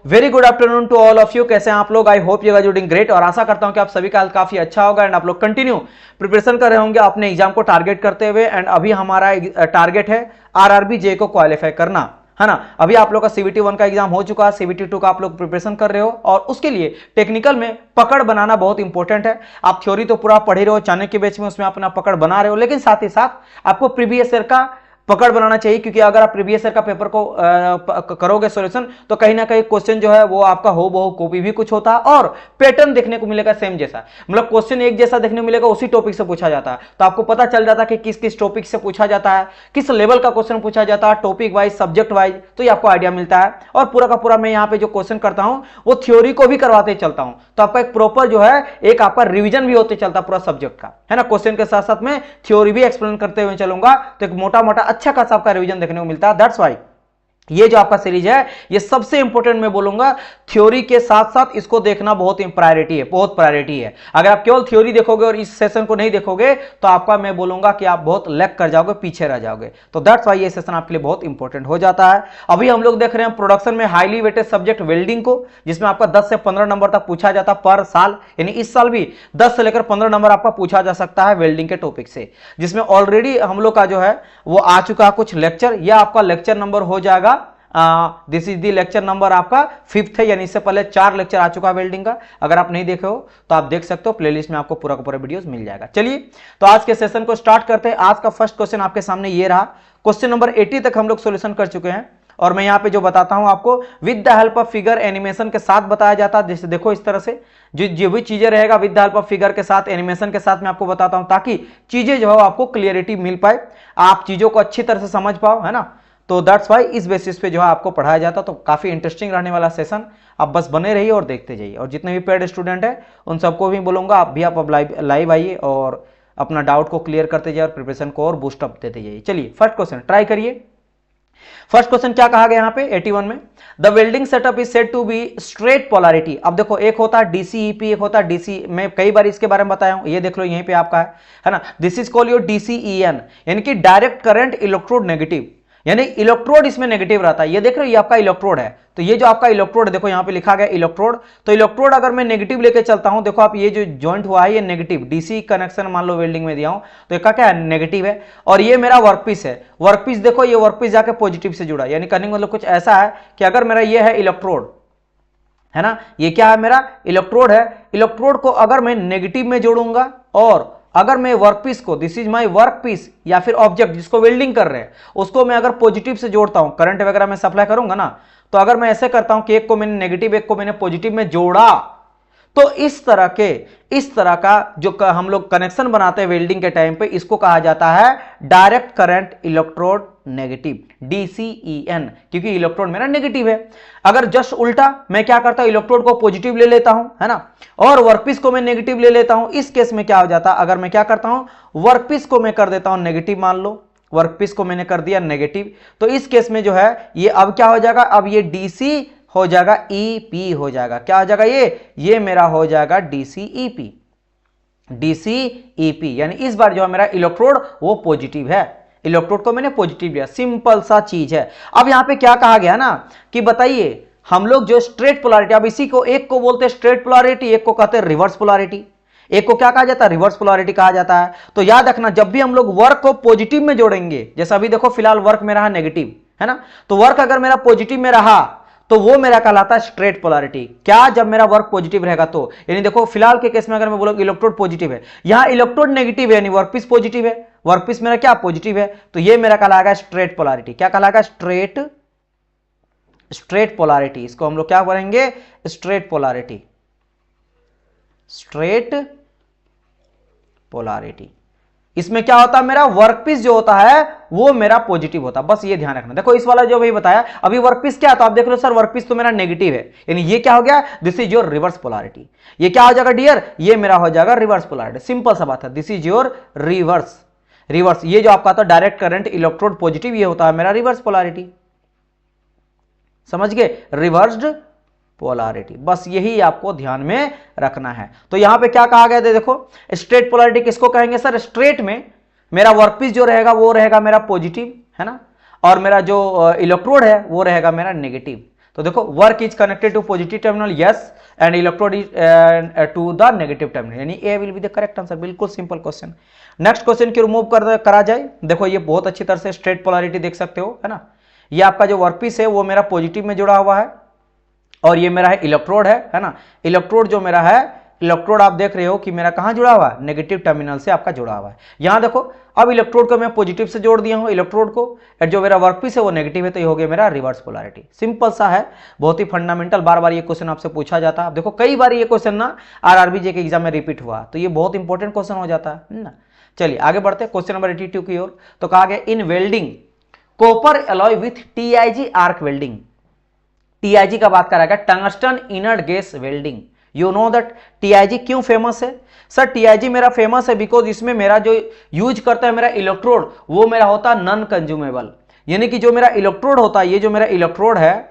Very good afternoon to all of you. कैसे हैं आप लोग? I hope you are doing great और आशा करता हूं कि आप सभी का काफी अच्छा होगा एंड आप लोग कंटिन्यू प्रिपरेशन कर रहे होंगे अपने एग्जाम को टारगेट करते हुए। एंड अभी हमारा टारगेट है आरआरबी जे को क्वालिफाई करना, है ना। अभी आप लोग का सीबीटी 1 का एग्जाम हो चुका है, सीबीटी 2 का आप लोग प्रिपरेशन कर रहे हो और उसके लिए टेक्निकल में पकड़ बनाना बहुत इंपॉर्टेंट है। आप थ्योरी तो पूरा पढ़ ही रहे हो, चाणक्य बैच में उसमें अपना पकड़ बना रहे हो, लेकिन साथ ही साथ आपको प्रीवियस ईयर का पकड़ बनाना चाहिए, क्योंकि अगर आप प्रीवियस ईयर का पेपर को करोगे सॉल्यूशन तो कहीं ना कहीं क्वेश्चन जो है वो आपका हो बहु कॉपी भी कुछ होता है और पैटर्न देखने को मिलेगा सेम जैसा, मतलब क्वेश्चन एक जैसा देखने को मिलेगा, उसी टॉपिक से पूछा जाता है। तो आपको पता चल जाता है कि किस किस टॉपिक से पूछा जाता है, किस लेवल का क्वेश्चन पूछा जाता है, टॉपिक वाइज सब्जेक्ट वाइज, तो ये आपको आइडिया मिलता है। और पूरा का पूरा मैं यहाँ पे जो क्वेश्चन करता हूँ वो थ्योरी को भी करवाते चलता हूँ, तो आपका एक प्रॉपर जो है एक आपका रिविजन भी होते चलता पूरा सब्जेक्ट का, है ना। क्वेश्चन के साथ साथ में थ्योरी भी एक्सप्लेन करते हुए चलूंगा, तो एक मोटा मोटा अच्छा खासा आपका रिविजन देखने को मिलता है। दैट्स व्हाई ये जो आपका सीरीज है ये सबसे इंपॉर्टेंट मैं बोलूंगा, थ्योरी के साथ साथ इसको देखना बहुत प्रायोरिटी है, बहुत प्रायोरिटी है। अगर आप केवल थ्योरी देखोगे और इस सेशन को नहीं देखोगे तो आपका मैं बोलूंगा कि आप बहुत लैग कर जाओगे, पीछे रह जाओगे। तो दैट्स व्हाई ये सेशन आपके लिए बहुत इंपॉर्टेंट हो जाता है। अभी हम लोग देख रहे हैं प्रोडक्शन में हाईली वेटेड सब्जेक्ट वेल्डिंग को, जिसमें आपका 10 से 15 नंबर तक पूछा जाता है पर साल, यानी इस साल भी 10 से लेकर 15 नंबर आपका पूछा जा सकता है वेल्डिंग के टॉपिक से, जिसमें ऑलरेडी हम लोग का जो है वो आ चुका है कुछ लेक्चर। यह आपका लेक्चर नंबर हो जाएगा, this is the lecture number आपका 5th है, यानी इससे पहले 4 लेक्चर आ चुका है वेल्डिंग का। अगर आप नहीं देखे हो तो आप देख सकते हो, प्लेलिस्ट में आपको पूरा का पूरा वीडियोस मिल जाएगा। चलिए तो आज के सेशन को स्टार्ट करते हैं। आज का फर्स्ट क्वेश्चन आपके सामने ये रहा। क्वेश्चन नंबर 80 तक हम लोग सॉल्यूशन कर चुके हैं और मैं यहाँ पे जो बताता हूं आपको with the help of figure animation के साथ बताया जाता है। जैसे देखो इस तरह से जो भी चीजें रहेगा with the help of figure के साथ, एनिमेशन के साथ मैं आपको बताता हूं, ताकि चीजें जो है आपको क्लियरिटी मिल पाए, आप चीजों को अच्छी तरह से समझ पाओ, है ना। तो दैट्स वाई इस बेसिस पे जो है आपको पढ़ाया जाता, तो काफी इंटरेस्टिंग रहने वाला सेशन। आप बस बने रहिए और देखते जाइए, और जितने भी पेड स्टूडेंट है उन सबको भी बोलूंगा आप भी आप लाइव आइए और अपना डाउट को क्लियर करते जाइए और प्रिपरेशन को और बूस्ट अप देते जाइए। चलिए फर्स्ट क्वेश्चन ट्राई करिए। फर्स्ट क्वेश्चन क्या कहा गया यहाँ पे 81 में, the welding setup is said to be straight polarity. अब देखो एक होता है डीसीईपी, एक होता है डीसी, मैं कई बार इसके बारे में बताया हूं, ये देख लो यहीं पे आपका है ना। दिस इज कॉल्ड योर डीसीईएन, यानी कि डायरेक्ट करंट इलेक्ट्रोड नेगेटिव, यानी इलेक्ट्रोड इसमें नेगेटिव रहता है। ये देख रहे हो ये आपका इलेक्ट्रोड है, तो ये जो आपका इलेक्ट्रोड है देखो यहाँ पे लिखा गया इलेक्ट्रोड, तो इलेक्ट्रोड अगर मैं नेगेटिव लेके चलता हूं, देखो आप ये जो जॉइंट हुआ है ये नेगेटिव डीसी कनेक्शन मान लो वेल्डिंग में दिया हूं, तो इसका क्या है नेगेटिव है। और ये मेरा वर्कपीस है, वर्कपीस देखो ये वर्कपीस जाके पॉजिटिव से जुड़ा, यानी कहने का मतलब कुछ ऐसा है कि अगर मेरा ये है इलेक्ट्रोड, है ना, ये क्या है मेरा इलेक्ट्रोड है, इलेक्ट्रोड को अगर मैं नेगेटिव में जोड़ूंगा और अगर मैं वर्कपीस को, दिस इज माय वर्कपीस या फिर ऑब्जेक्ट जिसको वेल्डिंग कर रहे हैं उसको मैं अगर पॉजिटिव से जोड़ता हूं, करंट वगैरह मैं सप्लाई करूंगा ना, तो अगर मैं ऐसे करता हूं कि एक को मैंने नेगेटिव एक को मैंने पॉजिटिव में जोड़ा, तो इस तरह का जो हम लोग कनेक्शन बनाते हैं वेल्डिंग के टाइम पे, इसको कहा जाता है डायरेक्ट करंट इलेक्ट्रोड नेगेटिव, डीसीईएन, क्योंकि इलेक्ट्रोड मेरा नेगेटिव है। अगर जस्ट उल्टा मैं क्या करता हूं, इलेक्ट्रोड को पॉजिटिव ले लेता हूं, है ना, और वर्कपीस को मैं नेगेटिव ले लेता हूं, इस केस में क्या हो जाता है, अगर मैं क्या करता हूं वर्कपीस को मैं कर देता हूं नेगेटिव, मान लो वर्कपीस को मैंने कर दिया नेगेटिव, तो इस केस में जो है ये अब क्या हो जाएगा, अब ये डीसी हो जाएगा ईपी हो जाएगा, क्या हो जाएगा ये मेरा हो जाएगा डीसीईपी, डीसीईपी, यानी इस बार जो है मेरा इलेक्ट्रोड वो पॉजिटिव है, इलेक्ट्रोड को मैंने पॉजिटिव लिया, सिंपल सा चीज है। अब यहां पे क्या कहा गया ना कि बताइए हम लोग जो स्ट्रेट पोलैरिटी, अब इसी को एक को बोलते हैं स्ट्रेट पोलैरिटी, एक को कहते हैं रिवर्स पोलैरिटी, एक को क्या कहा जाता है रिवर्स पोलैरिटी कहा जाता है। तो याद रखना जब भी हम लोग वर्क को पॉजिटिव में जोड़ेंगे, जैसा अभी देखो फिलहाल वर्क में रहा नेगेटिव, है ना, तो वर्क अगर मेरा पॉजिटिव में रहा तो वो मेरा कहलाता है स्ट्रेट पोलैरिटी। क्या, जब मेरा वर्क पॉजिटिव रहेगा तो, यानी देखो फिलहाल के केस में अगर मैं बोलूं इलेक्ट्रोड पॉजिटिव है, यहां इलेक्ट्रोड नेगेटिव है यानी वर्कपीस पॉजिटिव है, वर्कपीस मेरा क्या पॉजिटिव है, तो ये मेरा कहलाएगा स्ट्रेट पोलैरिटी। क्या कहलाएगा स्ट्रेट पोलैरिटी, इसको हम लोग क्या करेंगे स्ट्रेट पोलैरिटी, स्ट्रेट पोलैरिटी। इसमें क्या होता है मेरा वर्कपीस जो होता है वो मेरा पॉजिटिव होता है, बस ये ध्यान रखना। देखो इस वाला जो भी बताया अभी वर्कपीस क्या है, तो आप देख लो सर वर्कपीस तो मेरा नेगेटिव है, यानी ये क्या हो गया this is your reverse polarity. ये क्या हो जाएगा डियर, ये मेरा हो जाएगा रिवर्स पोलैरिटी, सिंपल सा बात है, दिस इज योर रिवर्स। ये जो आपका था डायरेक्ट करंट इलेक्ट्रोड पॉजिटिव, ये होता है मेरा रिवर्स पोलैरिटी, समझ गए, रिवर्स्ड पोलैरिटी, बस यही आपको ध्यान में रखना है। तो यहां पे क्या कहा गया था देखो, स्ट्रेट पोलैरिटी किसको कहेंगे सर, स्ट्रेट में मेरा वर्कपीस जो रहेगा वो रहेगा मेरा पॉजिटिव, है ना, और मेरा जो इलेक्ट्रोड है वो रहेगा मेरा नेगेटिव। तो देखो work is connected to positive terminal, yes, and electrode is to the negative terminal, यानी A will be the correct answer. बिल्कुल सिंपल क्वेश्चन। नेक्स्ट क्वेश्चन की रिमूव करा जाए। देखो ये बहुत अच्छी तरह से स्ट्रेट पोलैरिटी देख सकते हो, है ना। ये आपका जो वर्कपीस है वो मेरा पॉजिटिव में जुड़ा हुआ है और ये मेरा है इलेक्ट्रोड है ना। इलेक्ट्रोड जो मेरा है, इलेक्ट्रोड आप देख रहे हो कि मेरा कहां जुड़ा हुआ है, नेगेटिव टर्मिनल से आपका जुड़ा हुआ है। यहां देखो अब इलेक्ट्रोड को मैं पॉजिटिव से जोड़ दिया हूं इलेक्ट्रोड को, और जो मेरा वर्कपीस है वो नेगेटिव है, तो ये हो गया मेरा रिवर्स पोलैरिटी। सिंपल सा है, बहुत ही फंडामेंटल, बार बार ये क्वेश्चन आपसे पूछा जाता है। देखो कई बार ये क्वेश्चन ना आरआरबी के एग्जाम में रिपीट हुआ, तो ये बहुत इंपॉर्टेंट क्वेश्चन हो जाता है ना। चलिए आगे बढ़ते हैं क्वेश्चन नंबर 82 की ओर। तो कहा गया इन welding copper alloy with TIG arc welding. TIG का बात करा गया, tungsten inert gas welding. You know that TIG क्यों फेमस है? सर टीआईजी मेरा फेमस है बिकॉज इसमें मेरा जो यूज करता है मेरा इलेक्ट्रोड, वो मेरा होता है नॉन कंज्यूमेबल, यानी कि जो मेरा इलेक्ट्रोड होता है, ये जो मेरा इलेक्ट्रोड है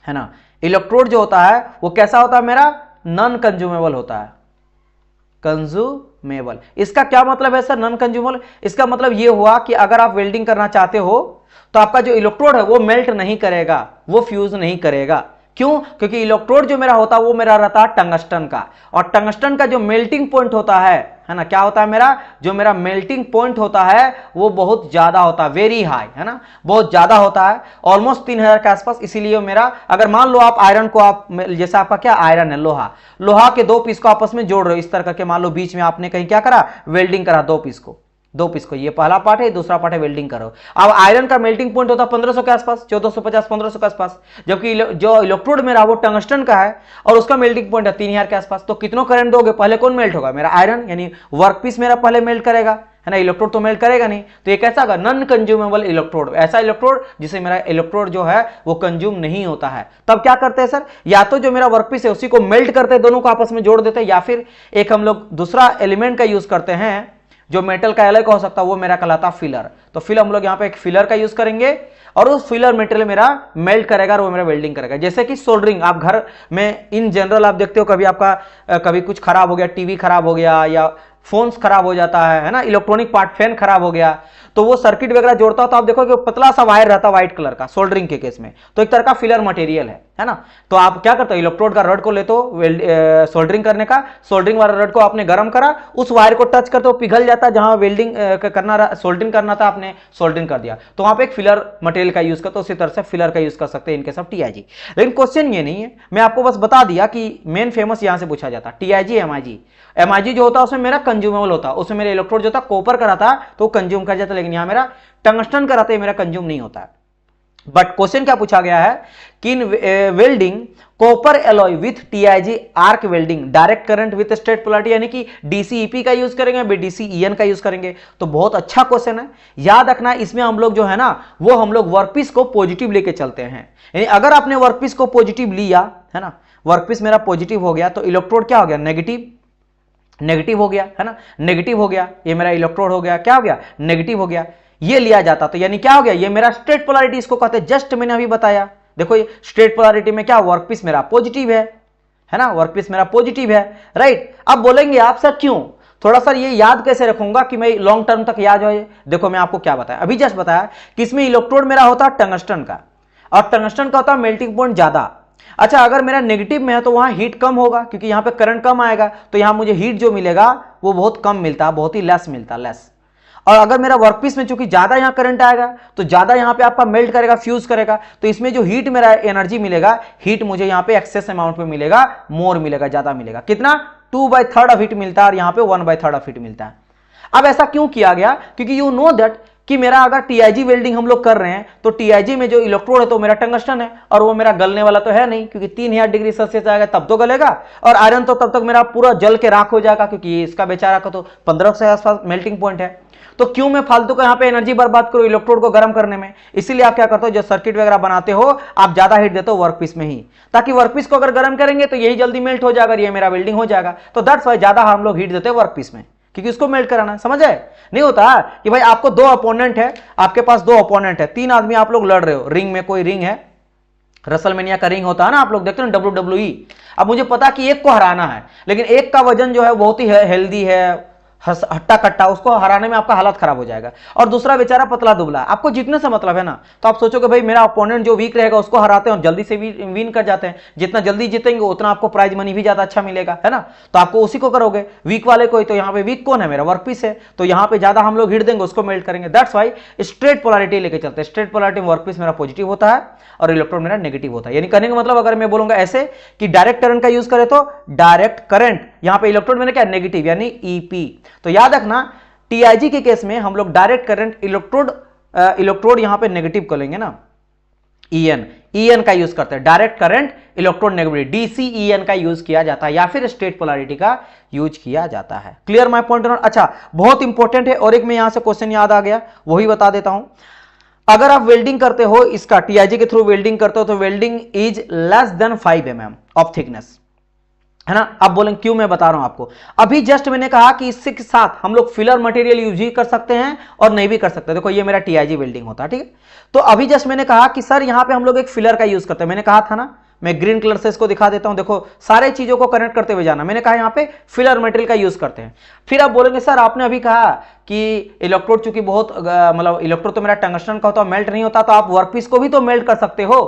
ना, इलेक्ट्रोड जो होता है वो कैसा होता है मेरा, नॉन कंज्यूमेबल होता है। कंज्यूमेबल, इसका क्या मतलब है सर नॉन कंज्यूमेबल? इसका मतलब ये हुआ कि अगर आप वेल्डिंग करना चाहते हो तो आपका जो इलेक्ट्रोड है वो मेल्ट नहीं करेगा, वो फ्यूज नहीं करेगा। क्यों? क्योंकि इलेक्ट्रोड जो मेरा होता है वो मेरा रहता है टंगस्टन का, और टंगस्टन का जो मेल्टिंग पॉइंट होता है ना, क्या होता है मेरा, जो मेरा मेल्टिंग पॉइंट होता है वो बहुत ज्यादा होता है, वेरी हाई, है ना, बहुत ज्यादा होता है, ऑलमोस्ट 3000 के आसपास। इसीलिए मेरा, अगर मान लो आप आयरन को आप, जैसे आपका क्या आयरन है, लोहा के दो पीस को आपस में जोड़ रहे हो इस तरह करके, मान लो बीच में आपने कहीं क्या करा, वेल्डिंग करा दो पीस को, ये पहला पार्ट है, दूसरा पार्ट है, वेल्डिंग करो। अब आयरन का मेल्टिंग पॉइंट होता है 1500 के आसपास, 1450 1500 के आसपास, जबकि जो इलेक्ट्रोड मेरा वो टंगस्टन का है और उसका मेल्टिंग पॉइंट है 3000 के आसपास। तो कितना करंट दोगे, पहले कौन मेल्ट होगा, मेरा आयरन, यानी वर्कपीस मेरा पहले मेल्ट करेगा, है ना, इलेक्ट्रोड तो मेल्ट करेगा नहीं। तो ये कैसा होगा, नॉन कंज्यूमेबल इलेक्ट्रोड, ऐसा इलेक्ट्रोड जिसे मेरा इलेक्ट्रोड जो है वो कंज्यूम नहीं होता है। तब क्या करते हैं सर, या तो जो मेरा वर्कपीस है उसी को मेल्ट करते हैं, दोनों को आपस में जोड़ देते हैं, या फिर एक हम लोग दूसरा एलिमेंट का यूज करते हैं जो मेटल का एलॉय का हो सकता है, वो मेरा कहलाता फिलर। तो फिर हम लोग यहाँ पे एक फिलर का यूज करेंगे और उस फिलर मटेरियल मेरा मेल्ट करेगा और वो मेरा वेल्डिंग करेगा। जैसे कि सोल्डरिंग, आप घर में इन जनरल आप देखते हो, कभी आपका कभी कुछ खराब हो गया, टीवी खराब हो गया या फोन्स खराब हो जाता है ना, इलेक्ट्रॉनिक पार्ट, फैन खराब हो गया, तो वो सर्किट वगैरह जोड़ता हो तो आप देखो कि पतला सा वायर रहता है व्हाइट कलर का, सोल्डरिंग के केस में, तो एक तरह का फिलर मटेरियल है ना। तो आप क्या करते हो, इलेक्ट्रोड का रड को लेते हो सोल्डरिंग करने का, सोल्डरिंग वाला रड को आपने गर्म करा, उस वायर को टच करते हो, पिघल जाता है, जहां वेल्डिंग करना, सोल्डरिंग करना था आपने सोल्डरिंग कर दिया, तो वहां पे एक फिलर मटेरियल का यूज करते हो, उसी तरह से फिलर का यूज कर सकते हैं इनके सब टीआईजी। लेकिन क्वेश्चन ये नहीं है, मैं आपको बस बता दिया कि मेन फेमस यहां से पूछा जाता है टीआईजी एमआईजी। एमआईजी जो होता है उसमें मेरा कंज्यूमेबल होता है, उसमें मेरा इलेक्ट्रोड जो था कॉपर का रहता तो कंज्यूम कर जाता, लेकिन यहां मेरा टंगस्टन का रहता है, मेरा कंज्यूम नहीं होता है। बट क्वेश्चन क्या पूछा गया है कि इन welding copper alloy with TIG arc welding direct current with straight polarity, यानी कि डीसीईपी का यूज करेंगे, बीडीसीईएन का यूज करेंगे। तो बहुत अच्छा क्वेश्चन है, याद रखना। इसमें हम लोग जो है ना, वो हम लोग वर्कपीस को पॉजिटिव लेके चलते हैं, यानी अगर आपने वर्कपीस को पॉजिटिव लिया, है ना, वर्कपीस मेरा पॉजिटिव हो गया, तो इलेक्ट्रोड क्या हो गया, नेगेटिव हो गया, है ना, नेगेटिव हो गया, ये मेरा इलेक्ट्रोड हो गया, क्या हो गया, नेगेटिव हो गया, ये लिया जाता, तो यानी क्या हो गया, ये मेरा स्ट्रेट पोलैरिटी इसको कहते हैं। जस्ट मैंने अभी बताया, देखो ये स्ट्रेट पोलैरिटी में क्या, वर्कपीस मेरा पॉजिटिव है ना, वर्कपीस मेरा पॉजिटिव है, राइट। अब बोलेंगे आप सर क्यों, थोड़ा सा ये याद कैसे रखूंगा कि मैं लॉन्ग टर्म तक याद हो। देखो मैं आपको क्या बताया, अभी जस्ट बताया कि इसमें इलेक्ट्रोड मेरा होता है टंगस्टन का, और टंगस्टन का होता है मेल्टिंग पॉइंट ज्यादा। अच्छा, अगर मेरा नेगेटिव में है तो वहां हीट कम होगा, क्योंकि यहां पे करंट कम आएगा, तो यहां मुझे हीट जो मिलेगा वो बहुत कम मिलता है, बहुत ही लेस मिलता है, लेस। और अगर मेरा वर्कपीस में चूंकि ज्यादा यहां करंट आएगा तो ज्यादा यहां पे आपका मेल्ट करेगा, फ्यूज करेगा, तो इसमें जो हीट मेरा एनर्जी मिलेगा, हीट मुझे यहां पे एक्सेस अमाउंट में मिलेगा, मोर मिलेगा, ज्यादा मिलेगा। कितना, 2/3 ऑफ हीट मिलता है और यहां पे 1/3 ऑफ हीट मिलता है। अब ऐसा क्यों किया गया, क्योंकि यू नो दैट कि मेरा अगर टीआईजी वेल्डिंग हम लोग कर रहे हैं तो टीआईजी में जो इलेक्ट्रोड है तो मेरा टंगस्टन है, और वो मेरा गलने वाला तो है नहीं, क्योंकि 3000 डिग्री सेल्सियस आएगा तब तो गलेगा, और आयरन तो तब तक मेरा पूरा जल के राख हो जाएगा, क्योंकि इसका बेचारा का तो 1500 के आसपास मेल्टिंग पॉइंट है। तो क्यों मैं फालतू का यहाँ पे एनर्जी बर्बाद करूं इलेक्ट्रोड को गर्म करने में। इसीलिए आप क्या करते हो, जो सर्किट वगैरह बनाते हो आप ज्यादा हीट देते हो वर्कपीस में ही, ताकि वर्कपीस को अगर गर्म करेंगे तो यही जल्दी मेल्ट हो जाएगा, ये मेरा वेल्डिंग हो जाएगा। तो दैट्स वाई ज्यादा हम लोग हीट देते हैं वर्कपीस में, क्योंकि उसको मेल्ट कराना, समझ आए। नहीं होता कि भाई आपको दो अपोनेंट है, आपके पास दो अपोनेंट है, 3 आदमी आप लोग लड़ रहे हो, रिंग में कोई रिंग है, रसलमेनिया का रिंग होता है ना, आप लोग देखते हो WWE। अब मुझे पता कि एक को हराना है, लेकिन एक का वजन जो है बहुत ही हेल्दी है, हट्टा कट्टा, उसको हराने में आपका हालत खराब हो जाएगा। और दूसरा बेचारा पतला दुबला, आपको जीतने से मतलब है ना, तो आप सोचोगे भाई मेरा अपोनेंट जो वीक रहेगा उसको हराते हैं और जल्दी से विन कर जाते हैं, जितना जल्दी जीतेंगे उतना आपको प्राइज मनी भी ज्यादा अच्छा मिलेगा, है ना, तो आपको उसी को करोगे, वीक वाले को ही। तो यहाँ पे वीक कौन है, मेरा वर्कपीस है, तो यहाँ पे ज्यादा हम लोग हिट देंगे, उसको मेल्ट करेंगे। दैट्स वाई स्ट्रेट पोलैरिटी लेके चलते हैं। स्ट्रेट पोलैरिटी में वर्कपीस मेरा पॉजिटिव होता है और इलेक्ट्रॉन मेरा नेगेटिव होता है। यानी कहने का मतलब अगर मैं बोलूंगा ऐसे कि डायरेक्ट करंट का यूज करें तो डायरेक्ट करंट, यहां पे इलेक्ट्रॉन मैंने क्या, नेगेटिव यानी ईपी। तो याद रखना टीआईजी के केस में हम लोग डायरेक्ट करंट इलेक्ट्रोड यहां पे नेगेटिव कर लेंगे ना, ईएन का यूज करते हैं। डायरेक्ट करंट इलेक्ट्रोड नेगेटिव डीसीईएन का यूज किया जाता है या फिर स्ट्रेट पोलैरिटी का यूज किया जाता है। Clear my point? अच्छा, बहुत इंपॉर्टेंट है और एक में यहां से क्वेश्चन याद आ गया, वही बता देता हूं। अगर आप वेल्डिंग करते हो, इसका टीआईजी के थ्रू वेल्डिंग करते हो तो welding is less than 5 mm of thickness, है ना। अब बोलेंगे क्यों, मैं बता रहा हूं आपको। अभी जस्ट मैंने कहा कि इसके साथ हम लोग फिलर मटेरियल यूज ही कर सकते हैं और नहीं भी कर सकते। देखो ये मेरा टीआईजी वेल्डिंग होता है, ठीक है। तो अभी जस्ट मैंने कहा कि सर यहां पे हम लोग एक फिलर का यूज करते हैं, मैंने कहा था ना, मैं ग्रीन कलर से इसको दिखा देता हूं। देखो सारे चीजों को कनेक्ट करते हुए जाना, मैंने कहा यहां पे फिलर मटेरियल का यूज करते हैं। फिर आप बोलेंगे सर आपने अभी कहा कि इलेक्ट्रोड चूंकि बहुत मतलब इलेक्ट्रोड तो मेरा टंगस्टन का होता है, मेल्ट नहीं होता, तो आप वर्कपीस को भी तो मेल्ट कर सकते हो।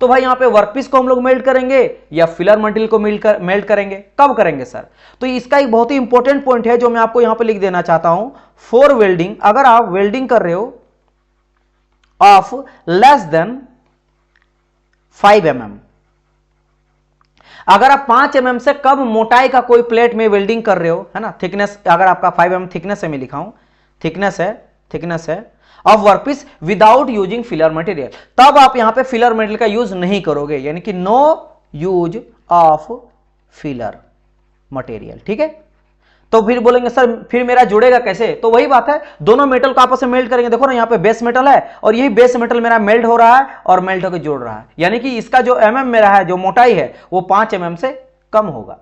तो भाई यहां पे वर्कपीस को हम लोग मेल्ट करेंगे या फिलर मटेरियल को मेल्ट करेंगे, कब करेंगे सर? तो इसका एक बहुत ही इंपॉर्टेंट पॉइंट है जो मैं आपको यहां पे लिख देना चाहता हूं। फॉर वेल्डिंग, अगर आप वेल्डिंग कर रहे हो ऑफ लेस देन 5 mm, अगर आप 5 mm से कम मोटाई का कोई प्लेट में वेल्डिंग कर रहे हो, है ना, थिकनेस अगर आपका 5 mm थिकनेस है, मैं लिखा हूं थिकनेस है of workpiece without using filler material, तब आप यहां पे फिलर मटेरियल का यूज नहीं करोगे, यानी कि no use of filler material, ठीक है। तो फिर बोलेंगे सर फिर मेरा जुड़ेगा कैसे? तो वही बात है, दोनों मेटल को आपस में मेल्ट करेंगे। देखो ना यहाँ पे बेस मेटल है और यही बेस मेटल मेरा मेल्ट हो रहा है और मेल्ट होकर जुड़ रहा है, यानी कि इसका जो mm मेरा है, जो मोटाई है वो 5 mm से कम होगा।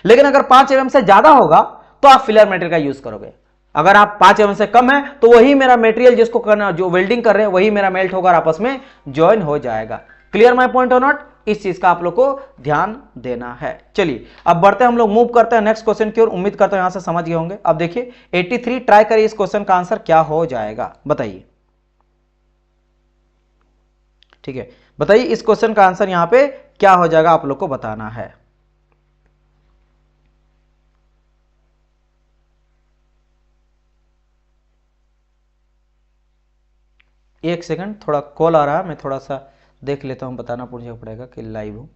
लेकिन अगर 5 mm से ज्यादा होगा तो आप फिलर मटेरियल का यूज करोगे। अगर आप 5 mm से कम है तो वही मेरा मेटेरियल जिसको करना, जो वेल्डिंग कर रहे हैं, वही मेरा मेल्ट होकर आपस में ज्वाइन हो जाएगा। Clear my point or not? इस चीज का आप लोग को ध्यान देना है। चलिए अब बढ़ते हैं, हम लोग मूव करते हैं नेक्स्ट क्वेश्चन की ओर। उम्मीद करता हूं यहां से समझ गए होंगे। अब देखिए 83, ट्राई करिए इस क्वेश्चन का आंसर क्या हो जाएगा, बताइए। ठीक है, बताइए इस क्वेश्चन का आंसर यहां पे क्या हो जाएगा, आप लोग को बताना है। एक सेकंड, थोड़ा कॉल आ रहा है, मैं थोड़ा सा देख लेता हूं, बताना मुझे पड़ेगा कि लाइव हूं।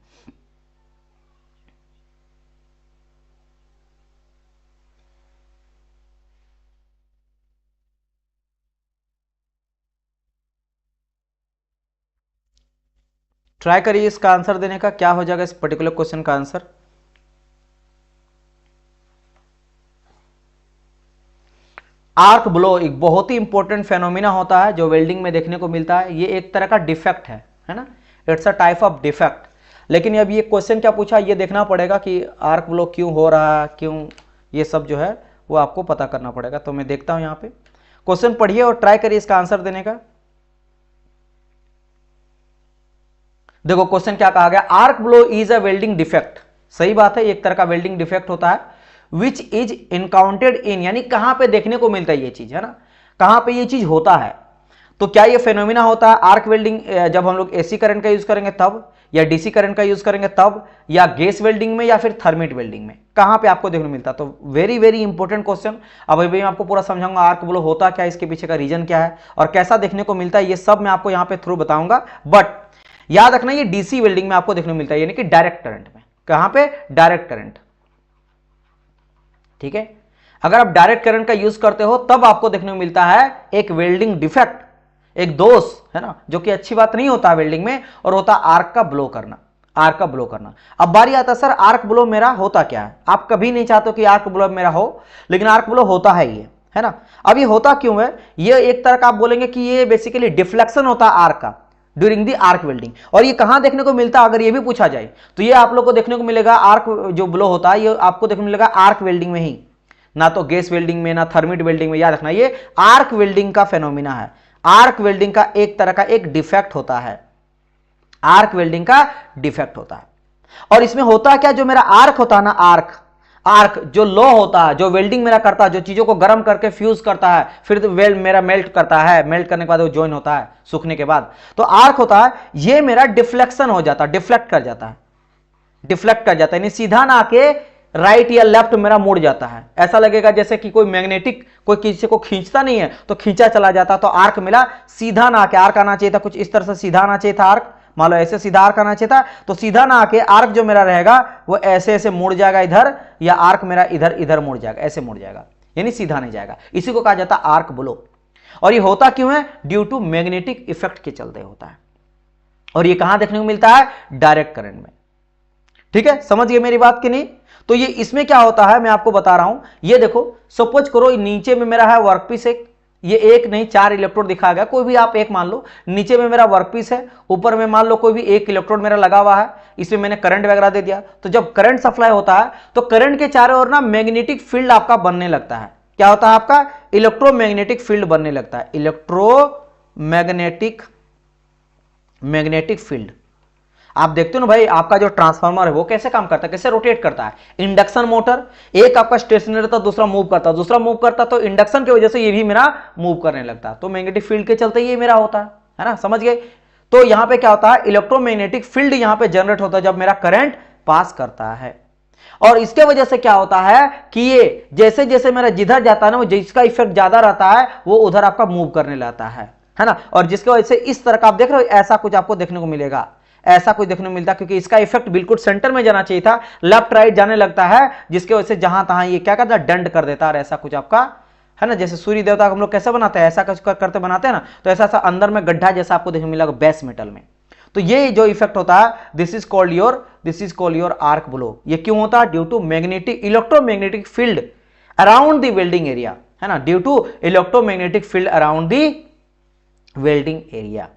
ट्राई करिए इसका आंसर देने का, क्या हो जाएगा इस पर्टिकुलर क्वेश्चन का आंसर। आर्क ब्लो एक बहुत ही इंपॉर्टेंट फेनोमिना होता है जो वेल्डिंग में देखने को मिलता है। ये एक तरह का डिफेक्ट है ना, it's a type of defect. लेकिन अब ये क्वेश्चन क्या पूछा, ये देखना पड़ेगा कि आर्क ब्लो क्यों हो रहा है, क्यों, ये सब जो है वो आपको पता करना पड़ेगा। तो मैं देखता हूं यहाँ पे, क्वेश्चन पढ़िए और ट्राई करिए इसका आंसर देने का। देखो क्वेश्चन क्या कहा गया, arc blow is a welding defect. सही बात है, एक तरह का वेल्डिंग डिफेक्ट होता है। विच इज इनकाउंटेड इन, यानी कहां पे देखने को मिलता है ये चीज, है ना, कहां पे ये चीज होता है। तो क्या ये फेनोमिना होता है आर्क वेल्डिंग जब हम लोग एसी करंट का यूज करेंगे तब, या डीसी करंट का यूज करेंगे तब, या गैस वेल्डिंग में, या फिर थर्मिट वेल्डिंग में, कहां पे आपको देखने को मिलता है? तो वेरी वेरी इंपॉर्टेंट क्वेश्चन। अब अभी मैं आपको पूरा समझाऊंगा आर्क ब्लो होता क्या, इसके पीछे का रीजन क्या है और कैसा देखने को मिलता है, ये सब मैं आपको यहां पे थ्रू बताऊंगा। बट याद रखना ये डीसी वेल्डिंग में आपको देखने को मिलता है, यानी कि डायरेक्ट करंट में। कहां पे? डायरेक्ट करंट, ठीक है। अगर आप डायरेक्ट करंट का यूज करते हो तब आपको देखने को मिलता है एक वेल्डिंग डिफेक्ट, एक दोष, है ना, जो कि अच्छी बात नहीं होता वेल्डिंग में, और होता आर्क का ब्लो करना, आर्क का ब्लो करना। अब बारी आता सर आर्क ब्लो मेरा होता क्या है। आप कभी नहीं चाहते कि आर्क ब्लो मेरा हो, लेकिन आर्क ब्लो होता है ये, है ना। अब ये होता क्यों है? ये एक तरह का आप बोलेंगे कि ये बेसिकली डिफ्लेक्शन होता है आर्क का ड्यूरिंग दी आर्क वेल्डिंग। और ये कहां देखने को मिलता है, अगर ये भी पूछा जाए तो ये आप लोग को देखने को मिलेगा, आर्क जो ब्लो होता है ये आपको देखने को मिलेगा आर्क वेल्डिंग में ही, ना तो गैस वेल्डिंग में, ना थर्मिट वेल्डिंग में। याद रखना ये आर्क वेल्डिंग का फेनोमिना है। आर्क वेल्डिंग का एक तरह का एक डिफेक्ट होता है, आर्क वेल्डिंग का डिफेक्ट होता है। और इसमें होता क्या, जो मेरा आर्क होता है ना, आर्क जो लो होता है, जो वेल्डिंग मेरा करता है, जो चीजों को गर्म करके फ्यूज करता है, फिर तो वेल्ड मेरा मेल्ट करता है, मेल्ट करने के बाद वो ज्वाइन होता है सूखने के बाद, तो आर्क होता है, ये मेरा डिफ्लेक्शन हो जाता है, डिफ्लेक्ट कर जाता है, डिफ्लेक्ट कर जाता है, यानी सीधा ना आके राइट या लेफ्ट मेरा मुड़ जाता है। ऐसा लगेगा जैसे कि कोई मैग्नेटिक कोई किसी को खींचता नहीं है तो खींचा चला जाता, तो आर्क मिला सीधा ना आके, आर्क आना चाहिए था कुछ इस तरह से, सीधा आना चाहिए था आर्क, मान लो ऐसे सीधा आर्क आना चाहिए था, तो सीधा ना आके आर्क जो मेरा रहेगा वो ऐसे ऐसे मुड़ जाएगा इधर, या आर्क मेरा इधर इधर मुड़ जाएगा, ऐसे मुड़ जाएगा, यानी सीधा नहीं जाएगा। इसी को कहा जाता है आर्क ब्लो। और ये होता क्यों है? ड्यू टू मैग्नेटिक इफेक्ट के चलते होता है। और ये कहां देखने को मिलता है? डायरेक्ट करंट में। ठीक है, समझ गए मेरी बात कि नहीं? तो ये इसमें क्या होता है मैं आपको बता रहा हूं। ये देखो, सपोज करो नीचे में मेरा है वर्कपीस एक, ये एक नहीं 4 इलेक्ट्रोड दिखाया गया, कोई भी आप एक मान लो, नीचे में मेरा वर्कपीस है, ऊपर में मान लो कोई भी एक इलेक्ट्रोड मेरा लगा हुआ है, इसमें मैंने करंट वगैरह दे दिया। तो जब करंट सप्लाई होता है तो करंट के चारों ओर ना मैग्नेटिक फील्ड आपका बनने लगता है। क्या होता है आपका? इलेक्ट्रोमैग्नेटिक फील्ड बनने लगता है, मैग्नेटिक फील्ड। आप देखते हो ना भाई, आपका जो ट्रांसफार्मर है वो कैसे काम करता है, कैसे रोटेट करता है। इंडक्शन मोटर, एक आपका स्टेशनरी रहता, दूसरा मूव करता, दूसरा मूव करता, तो इंडक्शन की वजह से ये भी मेरा मूव करने लगता है, तो मैग्नेटिक फील्ड के चलते ये मेरा होता है ना, समझ गए? तो यहां पे क्या होता है? इलेक्ट्रोमैग्नेटिक फील्ड यहां पे जनरेट होता है जब मेरा करंट पास करता है। और इसके वजह से क्या होता है कि ये जैसे जैसे मेरा जिधर जाता है ना, वो जिसका इफेक्ट ज्यादा रहता है वो उधर आपका मूव करने लगता है ना। और जिसकी वजह से इस तरह का आप देख रहे हो, ऐसा कुछ आपको देखने को मिलेगा, ऐसा कुछ देखने को मिलता है, क्योंकि इसका इफेक्ट बिल्कुल सेंटर में जाना चाहिए था, लेफ्ट राइट जाने लगता है, जिसकी वजह से जहां तहां ये क्या करता है? डंड कर देता है। ऐसा कुछ आपका है ना, जैसे सूर्य देवता को हम लोग कैसे बनाते हैं, ऐसा कुछ करते बनाते हैं ना, तो ऐसा सा अंदर में गड्ढा जैसा आपको देखने को मिलेगा बेस मेटल में। तो ये जो इफेक्ट होता है, this is called your arc blow. ये क्यों होता है? Due to magnetic electromagnetic field around the welding area, है ना, due to electromagnetic field around the welding area.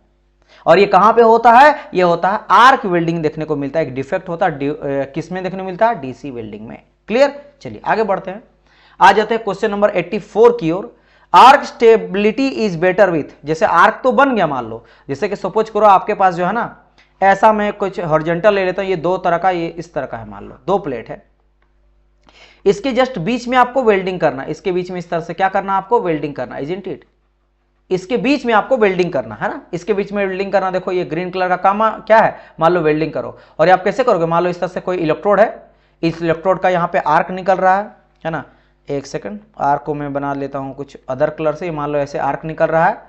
और ये कहां पे होता है? ये होता है आर्क वेल्डिंग देखने को मिलता है। एक डिफेक्ट होता है किस में देखने को मिलता है? डीसी वेल्डिंग में। क्लियर? चलिए आगे बढ़ते हैं, आ जाते हैं क्वेश्चन नंबर 84 की ओर। Arc stability is better with, जैसे आर्क तो बन गया, मान लो जैसे कि सपोज करो आपके पास जो है ना, ऐसा मैं कुछ हॉरिजॉन्टल ले लेता हूं, ये दो तरह का, ये इस तरह का है, मान लो 2 प्लेट है, इसके जस्ट बीच में आपको वेल्डिंग करना, इसके बीच में इस तरह से क्या करना आपको? वेल्डिंग करना, इजंट इट? इसके बीच में आपको वेल्डिंग करना है ना, इसके बीच में वेल्डिंग करना। देखो ये ग्रीन कलर का काम क्या है, मान लो वेल्डिंग करो। और आप कैसे करोगे? मान लो इस तरह से कोई इलेक्ट्रोड है, इस इलेक्ट्रोड का यहाँ पे आर्क निकल रहा है ना, एक सेकंड, आर्क को मैं बना लेता हूँ कुछ अदर कलर से, मान लो ऐसे आर्क निकल रहा है,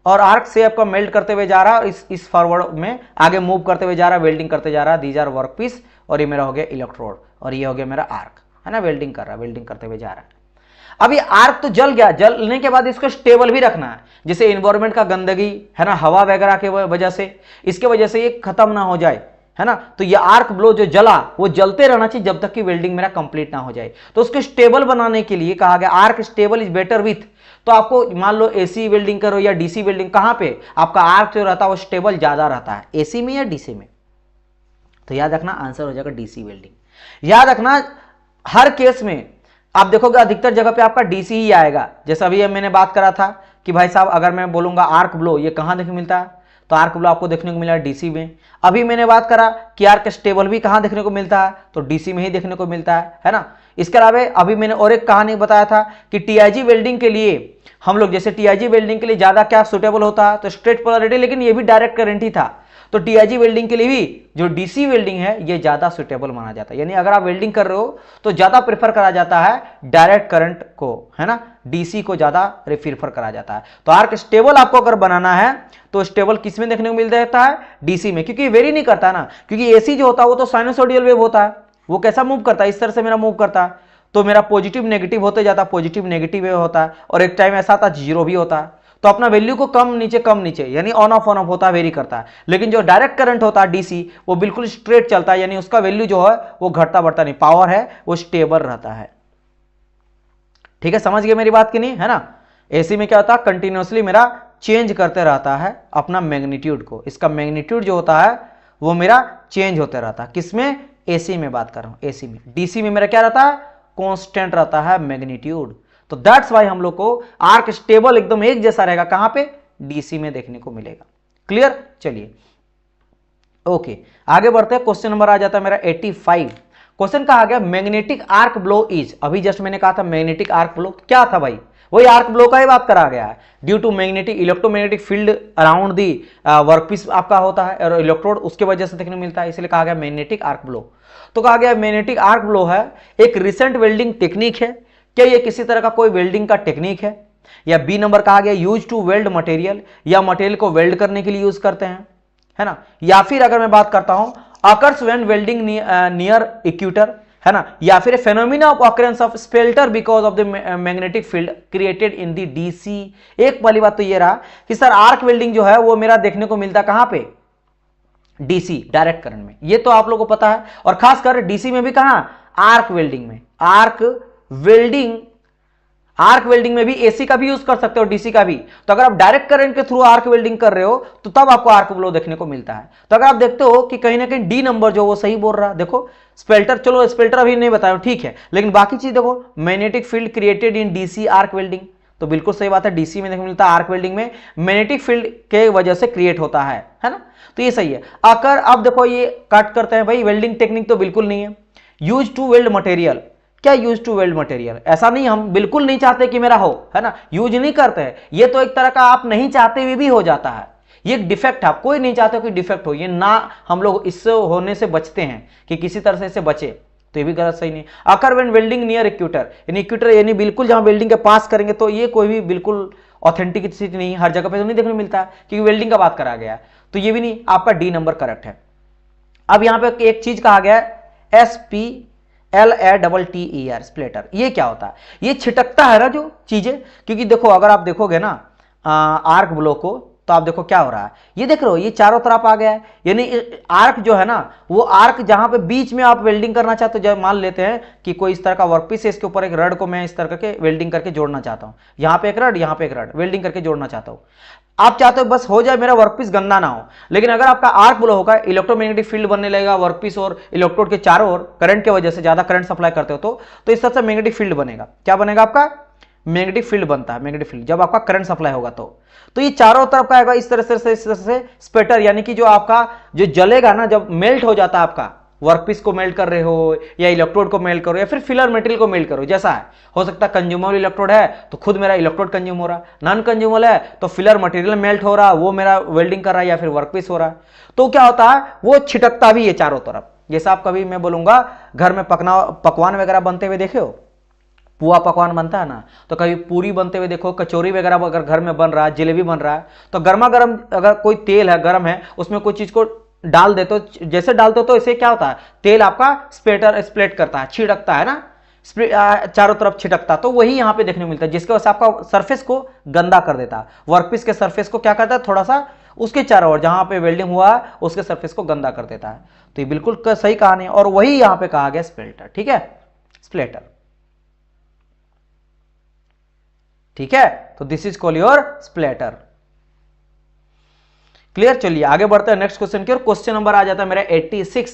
और आर्क से आपका मेल्ट करते हुए जा रहा है, और इस फॉरवर्ड में आगे मूव करते हुए जा रहा है, वेल्डिंग करते जा रहा है। दीज आर वर्क पीस, और ये मेरा हो गया इलेक्ट्रोड, और ये हो गया मेरा आर्क, है ना, वेल्डिंग कर रहा है, वेल्डिंग करते हुए जा रहा है। अब ये आर्क तो जल गया, जलने के बाद इसको स्टेबल भी रखना है, जैसे इन्वायरमेंट का गंदगी है ना, हवा वगैरह के वजह से, इसके वजह से ये खत्म ना हो जाए, है ना। तो ये आर्क ब्लो जो जला वो जलते रहना चाहिए जब तक कि वेल्डिंग मेरा कंप्लीट ना हो जाए। तो उसको स्टेबल बनाने के लिए कहा गया arc stable is better with, तो आपको मान लो एसी वेल्डिंग करो या डीसी वेल्डिंग, कहां पे आपका आर्क जो रहता है वो स्टेबल ज्यादा रहता है, एसी में या डीसी में? तो याद रखना आंसर हो जाएगा डीसी वेल्डिंग। याद रखना हर केस में आप देखोगे अधिकतर जगह पे आपका डीसी ही आएगा। जैसे अभी मैंने बात करा था कि भाई साहब अगर मैं बोलूंगा आर्क ब्लो, ये कहां देखने को मिलता है? तो आर्क ब्लो आपको देखने को मिला डीसी में। अभी मैंने बात करा कि आर्क स्टेबल भी कहां देखने को मिलता है? तो डीसी में ही देखने को मिलता है ना। इसके अलावा अभी मैंने और एक कहानी बताया था कि टीआईजी वेल्डिंग के लिए हम लोग, जैसे टीआईजी वेल्डिंग के लिए ज्यादा क्या सुटेबल होता है? तो स्ट्रेट पोलैरिटी, लेकिन ये भी डायरेक्ट करंट ही था। तो टीआईजी वेल्डिंग के लिए भी जो डीसी वेल्डिंग है ये ज्यादा सुटेबल माना जाता है, यानी अगर आप वेल्डिंग कर रहे हो तो ज्यादा प्रेफर करा जाता है डायरेक्ट करंट को, है ना, डीसी को ज्यादा प्रेफर करा जाता है। तो आर्क स्टेबल आपको अगर बनाना है तो स्टेबल किस में देखने को मिल जाता है? डीसी में, क्योंकि वेरी नहीं करता ना, क्योंकि एसी जो होता है वो तो साइनसोइडल वेव होता है, वो कैसा मूव करता है? इस तरह से मेरा मूव करता है, तो मेरा पॉजिटिव नेगेटिव होते जाता है, पॉजिटिव नेगेटिव वेव होता है, और एक टाइम ऐसा आता है जीरो भी होता है। तो अपना वैल्यू को कम नीचे यानी ऑन ऑफ होता है, वेरी करता है। लेकिन जो डायरेक्ट करंट होता है डीसी, वो बिल्कुल स्ट्रेट चलता है, यानी उसका वैल्यू जो है वो घटता बढ़ता नहीं, पावर है वो स्टेबल रहता है। ठीक है, समझ गए मेरी बात की नहीं, है ना। एसी में क्या होता है? कंटिन्यूअसली मेरा चेंज करते रहता है अपना मैग्नीट्यूड को, इसका मैग्नीट्यूड जो होता है वो मेरा चेंज होते रहता है। किसमें? एसी में बात कर रहा हूं, एसी में। डीसी में मेरा क्या रहता है? कांस्टेंट रहता है मैग्नीट्यूड। तो दैट्स वाई हम लोग को आर्क स्टेबल एकदम एक जैसा रहेगा, कहां पे? डीसी में देखने को मिलेगा। क्लियर? चलिए ओके आगे बढ़ते हैं। क्वेश्चन नंबर आ जाता है मेरा 85। क्वेश्चन कहा गया मैग्नेटिक आर्क ब्लो इज, अभी जस्ट मैंने कहा था मैग्नेटिक आर्क ब्लो क्या था भाई, वही आर्क ब्लो का ही बात करा गया है। Due to magnetic electromagnetic field around the workpiece आपका होता है और इलेक्ट्रोड उसके वजह से देखने को मिलता है, इसलिए कहा गया मैग्नेटिक आर्क ब्लो। तो कहा गया मैग्नेटिक आर्क ब्लो है एक रिसेंट वेल्डिंग टेक्निक है, क्या ये किसी तरह का कोई वेल्डिंग का टेक्निक है? या बी नंबर कहा गया यूज टू वेल्ड मटेरियल, या मटेरियल को वेल्ड करने के लिए यूज करते हैं, है ना। या फिर अगर मैं बात करता हूं occurs when welding near equator, है ना। या फिर phenomena of occurrence of spelter because of the magnetic field created in the DC. एक पहली बात तो ये रहा कि सर आर्क वेल्डिंग जो है वो मेरा देखने को मिलता कहां पे, डीसी डायरेक्ट करंट में, ये तो आप लोगों को पता है। और खासकर डीसी में भी कहां, आर्क वेल्डिंग में। आर्क वेल्डिंग में भी एसी का भी यूज कर सकते हो, डीसी का भी। तो अगर आप डायरेक्ट करंट के थ्रू आर्क वेल्डिंग कर रहे हो तो तब आपको आर्क ब्लो देखने को मिलता है। तो अगर आप देखते हो कि कहीं ना कहीं डी नंबर जो वो सही बोल रहा है, देखो स्पेल्टर, चलो स्पेल्टर अभी नहीं बताया ठीक है, लेकिन बाकी चीज देखो magnetic field created in DC arc welding, तो बिल्कुल सही बात है, डीसी में देखने मिलता है, आर्क वेल्डिंग में मैग्नेटिक फील्ड के वजह से क्रिएट होता है ना। तो ये सही है। अगर आप देखो ये कट करते हैं भाई, वेल्डिंग टेक्निक तो बिल्कुल नहीं है। यूज टू वेल्ड मटेरियल, क्या यूज टू वेल्ड मटेरियल, ऐसा नहीं, हम बिल्कुल नहीं चाहते कि मेरा हो, है ना, यूज नहीं करते हैं। ये तो एक तरह का आप नहीं चाहते हुए भी हो जाता है, ये एक डिफेक्ट है, आप कोई नहीं चाहते कोई डिफेक्ट हो, ये ना हम लोग इससे होने से बचते हैं कि किसी तरह से इससे बचे, तो ये भी गलत सही नहीं। Occur when welding near equator, यानी इक्वेटर यानी बिल्कुल जहां वेल्डिंग के पास करेंगे, तो ये कोई भी बिल्कुल ऑथेंटिसिटी नहीं, हर जगह पे तो नहीं देखने को मिलता है क्योंकि वेल्डिंग का बात करा गया है, तो ये भी नहीं, आपका डी नंबर करेक्ट है। अब यहां पे एक चीज कहा गया है SPLATTER स्प्लिटर, ये क्या होता है, ये छिटकता है ना जो चीजें, क्योंकि देखो अगर आप देखोगे ना आर्क ब्लो को, तो आप देखो क्या हो रहा है, ये देख रहे हो ये चारों तरफ आ गया है, यानी आर्क जो है ना वो आर्क जहां पे बीच में आप वेल्डिंग करना चाहते हो, जब मान लेते हैं कि कोई इस तरह का वर्कपीस है, इसके ऊपर एक रड को मैं इस तरह के वेल्डिंग करके जोड़ना चाहता हूं, यहां पे एक रड, यहां पे एक रड वेल्डिंग करके जोड़ना चाहता हूं, आप चाहते हो बस हो जाए मेरा वर्कपीस गंदा ना हो। लेकिन अगर आपका आर्क ब्लो होगा, इलेक्ट्रोमैग्नेटिक फील्ड बनने लगेगा वर्कपीस और इलेक्ट्रोड के चारों ओर, करंट की वजह से ज्यादा करंट सप्लाई करते हो तो इस तरह से मैग्नेटिक फील्ड बनेगा, क्या बनेगा आपका, मैग्नेटिक फील्ड बनता है, मैग्नेटिक फील्ड जब आपका करंट सप्लाई होगा तो ये चारों तरफ का आएगा इस तरह से स्पेटर, यानी कि जो आपका जो जलेगा ना, जब मेल्ट हो जाता है, आपका वर्कपीस को मेल्ट कर रहे हो या इलेक्ट्रोड को मेल्ट करो या फिर फिलर मटेरियल को मेल्ट करो, जैसा है, हो सकता है कंज्यूमेबल इलेक्ट्रोड है तो खुद मेरा इलेक्ट्रोड कंज्यूम हो रहा, नॉन कंज्यूमेबल है तो फिलर मटेरियल मेल्ट हो रहा, वो मेरा वेल्डिंग कर रहा है या फिर वर्कपीस हो रहा है, तो क्या होता है वो छिटकता भी है चारों तरफ। जैसा आप कभी मैं बोलूंगा घर में पकवान वगैरह बनते हुए देखे हो, पुआ पकवान बनता है ना, तो कभी पूरी बनते हुए देखो, कचौरी वगैरह अगर घर में बन रहा है, जलेबी बन रहा है, तो गर्मा गर्म अगर कोई तेल है गर्म है उसमें कोई चीज को डाल दे तो जैसे डालते हो तो इससे क्या होता है, तेल आपका स्प्लेट करता है, छिड़कता है ना, चारों तरफ छिटकता, तो वही यहां पे देखने को मिलता है, जिसके वजह से आपका सरफेस को गंदा कर देता है, वर्कपीस के सरफेस को क्या करता है, थोड़ा सा उसके चारों ओर जहां पे वेल्डिंग हुआ है उसके सरफेस को गंदा कर देता है। तो ये बिल्कुल सही कहानी है और वही यहां पे कहा गया स्प्लिटर, ठीक है, स्प्लिटर, ठीक है। तो this is called your splitter, clear. चलिए आगे बढ़ते हैं नेक्स्ट क्वेश्चन की ओर। क्वेश्चन नंबर आ जाता है मेरा 86।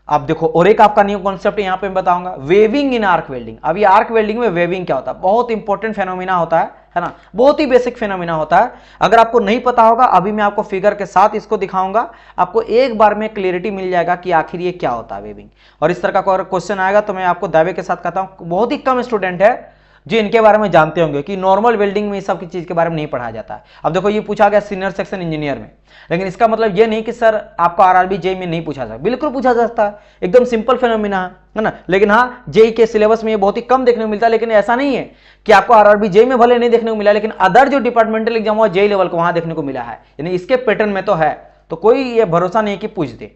अब देखो और एक आपका न्यू कॉन्सेप्ट यहां पे मैं बताऊंगा, वेविंग इन आर्क वेल्डिंग। अब ये आर्क वेल्डिंग में वेविंग क्या होता है, बहुत इंपॉर्टेंट फेनोमेना होता है ना, बहुत ही बेसिक फेनोमेना होता है। अगर आपको नहीं पता होगा अभी मैं आपको फिगर के साथ इसको दिखाऊंगा, आपको एक बार में क्लियरिटी मिल जाएगा कि आखिर ये क्या होता है वेविंग। और इस तरह का क्वेश्चन आएगा तो मैं आपको दावे के साथ कहता हूं बहुत ही कम स्टूडेंट है जो इनके बारे में जानते होंगे कि नॉर्मल वेल्डिंग में इस सब की चीज के बारे में नहीं पढ़ाया जाता है। अब देखो ये पूछा गया सीनियर सेक्शन इंजीनियर में, लेकिन इसका मतलब ये नहीं कि सर आपको आरआरबी जेई में नहीं पूछा जाता, बिल्कुल पूछा जा सकता है, एकदम सिंपल फेनोमेना है ना। लेकिन हाँ जेई के सिलेबस में ये बहुत ही कम देखने को मिलता है, लेकिन ऐसा नहीं है कि आपको आरआरबी जेई में भले नहीं देखने को मिला, लेकिन अदर जो डिपार्टमेंटल एग्जाम हुआ जेई लेवल को वहां देखने को मिला है, यानी इसके पैटर्न में तो है, तो कोई ये भरोसा नहीं है कि पूछ दे।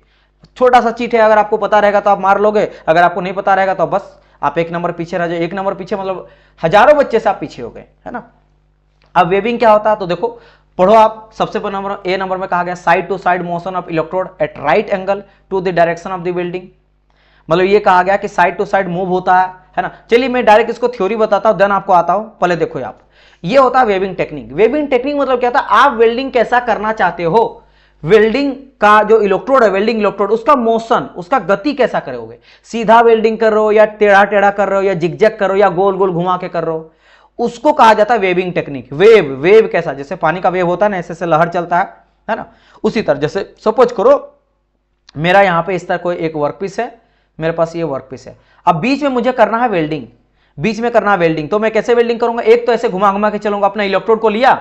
छोटा सा चीट है, अगर आपको पता रहेगा तो आप मार लोगे, अगर आपको नहीं पता रहेगा तो बस आप एक नंबर पीछे रह जाओ, एक नंबर पीछे मतलब हजारों बच्चे से आप पीछे हो गए, है ना। अब वेविंग क्या होता है तो देखो पढ़ो आप, सबसे पहले नंबर ए नंबर में कहा गया side to side motion of electrode at right angle to the direction of the welding, मतलब ये कहा गया कि साइड टू साइड मूव होता है ना। चलिए मैं डायरेक्ट इसको थ्योरी बताता हूं, देन आपको आता हूं, पहले देखो आप, ये होता है वेविंग टेक्निक। वेविंग टेक्निक मतलब क्या था, आप वेल्डिंग कैसा करना चाहते हो, वेल्डिंग का जो इलेक्ट्रोड है, वेल्डिंग इलेक्ट्रोड, उसका मोशन, उसका गति कैसा करोगे, सीधा वेल्डिंग कर रहे हो या टेढ़ा टेढ़ा कर रहे हो या जिगजैग कर रहे हो या गोल गोल घुमा के कर रहे हो, उसको कहा जाता है वेविंग टेक्निक। वेव कैसा, जैसे पानी का वेव होता है ना, ऐसे लहर चलता है ना, उसी तरह। जैसे सपोज करो मेरा यहां पे इस तरह कोई एक वर्कपीस है, मेरे पास ये वर्कपीस है। अब बीच में मुझे करना है वेल्डिंग, बीच में करना है वेल्डिंग, तो मैं कैसे वेल्डिंग करूंगा? एक तो ऐसे घुमा घुमा के चलूंगा, अपना इलेक्ट्रोड को लिया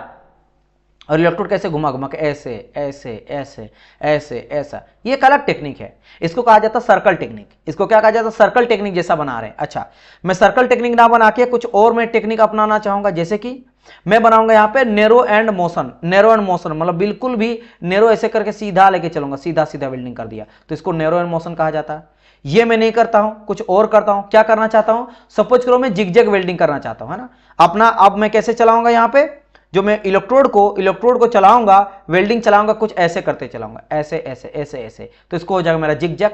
और इलेक्ट्रोड कैसे घुमा घुमा के ऐसे ऐसे ऐसे ऐसे ऐसा, ये एक अलग टेक्निक है, इसको कहा जाता है सर्कल टेक्निक। इसको क्या कहा जाता है? सर्कल टेक्निक जैसा बना रहे हैं। अच्छा, मैं सर्कल टेक्निक ना बना के कुछ और मैं टेक्निक अपनाना चाहूंगा, जैसे कि मैं बनाऊंगा यहाँ पे narrow and motion. Narrow and motion मतलब बिल्कुल भी नेरो ऐसे करके सीधा लेके चलूंगा, सीधा सीधा वेल्डिंग कर दिया, तो इसको नेरो एंड मोशन कहा जाता है। ये मैं नहीं करता हूं, कुछ और करता हूं। क्या करना चाहता हूं? सपोज करो मैं जिगजैग वेल्डिंग करना चाहता हूं, है ना अपना। अब मैं कैसे चलाऊंगा? यहाँ पे जो मैं इलेक्ट्रोड को चलाऊंगा, वेल्डिंग चलाऊंगा, कुछ ऐसे करते चलाऊंगा, ऐसे ऐसे ऐसे ऐसे, तो इसको हो जाएगा मेरा जिगजैग।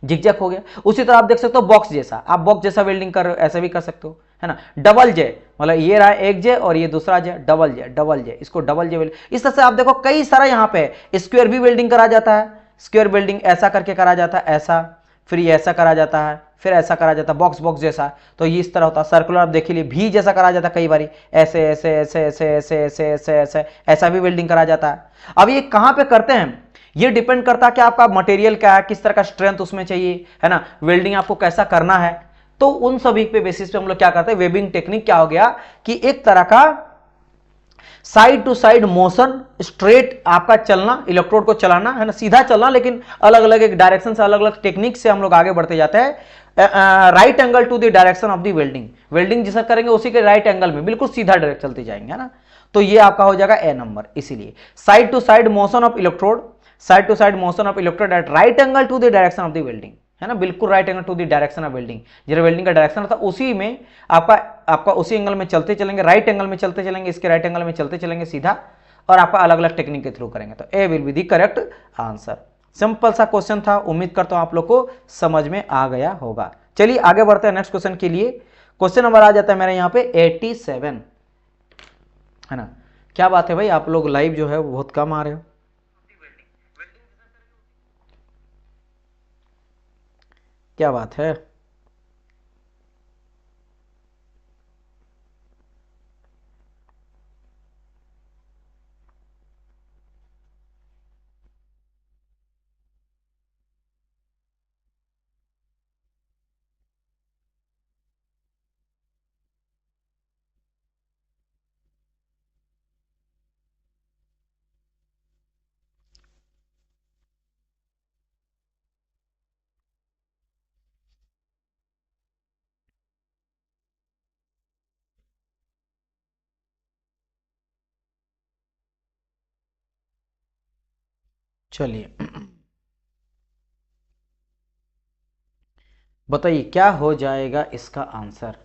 जिगजैग हो गया। उसी तरह आप देख सकते हो बॉक्स जैसा, आप बॉक्स जैसा वेल्डिंग कर रहे हो, ऐसे भी कर सकते हो, है ना। डबल जे मतलब ये रहा एक जे और ये दूसरा जे, डबल जे, डबल जे, इसको डबल जे वेल्डिंग। इस तरह से आप देखो कई सारा यहाँ पे स्क्वायर भी वेल्डिंग करा जाता है, स्क्वायर वेल्डिंग ऐसा करके करा जाता है, ऐसा, फिर ये ऐसा करा जाता है, फिर ऐसा करा जाता है, बॉक्स बॉक्स जैसा, तो ये इस तरह होता है। सर्कुलर आप देख लीजिए, भी जैसा करा जाता है कई बारी, ऐसे ऐसे ऐसे ऐसे ऐसे ऐसे ऐसे ऐसे, ऐसा भी वेल्डिंग करा जाता है। अब ये कहां पे करते हैं? ये डिपेंड करता है कि आपका मटेरियल क्या है, किस तरह का स्ट्रेंथ उसमें चाहिए, है ना, वेल्डिंग आपको कैसा करना है। तो उन सभी पे बेसिस पे हम लोग क्या करते हैं, वेबिंग टेक्निक क्या हो गया कि एक तरह का side to side motion, straight आपका चलना, इलेक्ट्रोड को चलाना, है ना, सीधा चलना, लेकिन अलग अलग एक डायरेक्शन से, अलग अलग टेक्निक से हम लोग आगे बढ़ते जाते हैं। Right angle to the direction of the welding, welding जैसा करेंगे उसी के राइट एंगल में बिल्कुल सीधा डायरेक्ट चलते जाएंगे, है ना। तो ये आपका हो जाएगा ए नंबर। इसीलिए side to side motion of electrode, side to side motion of electrode at right angle to the direction of the welding, है ना, बिल्कुल right angle to the direction of welding. जैसे वेल्डिंग का direction था उसी में आपका उसी एंगल में चलते चलेंगे, राइट एंगल में चलते चलेंगे, इसके राइट एंगल में चलते चलेंगे सीधा, और आपका अलग अलग टेक्निक के थ्रू करेंगे। तो A will be the correct answer. Simple सा क्वेश्चन था, उम्मीद करता हूं आप लोग को समझ में आ गया होगा। चलिए आगे बढ़ते हैं नेक्स्ट क्वेश्चन के लिए। क्वेश्चन नंबर आ जाता है मेरे यहाँ पे 87, है ना। क्या बात है भाई, आप लोग लाइव जो है वो बहुत कम आ रहे हो, क्या बात है। चलिए बताइए क्या हो जाएगा इसका आंसर।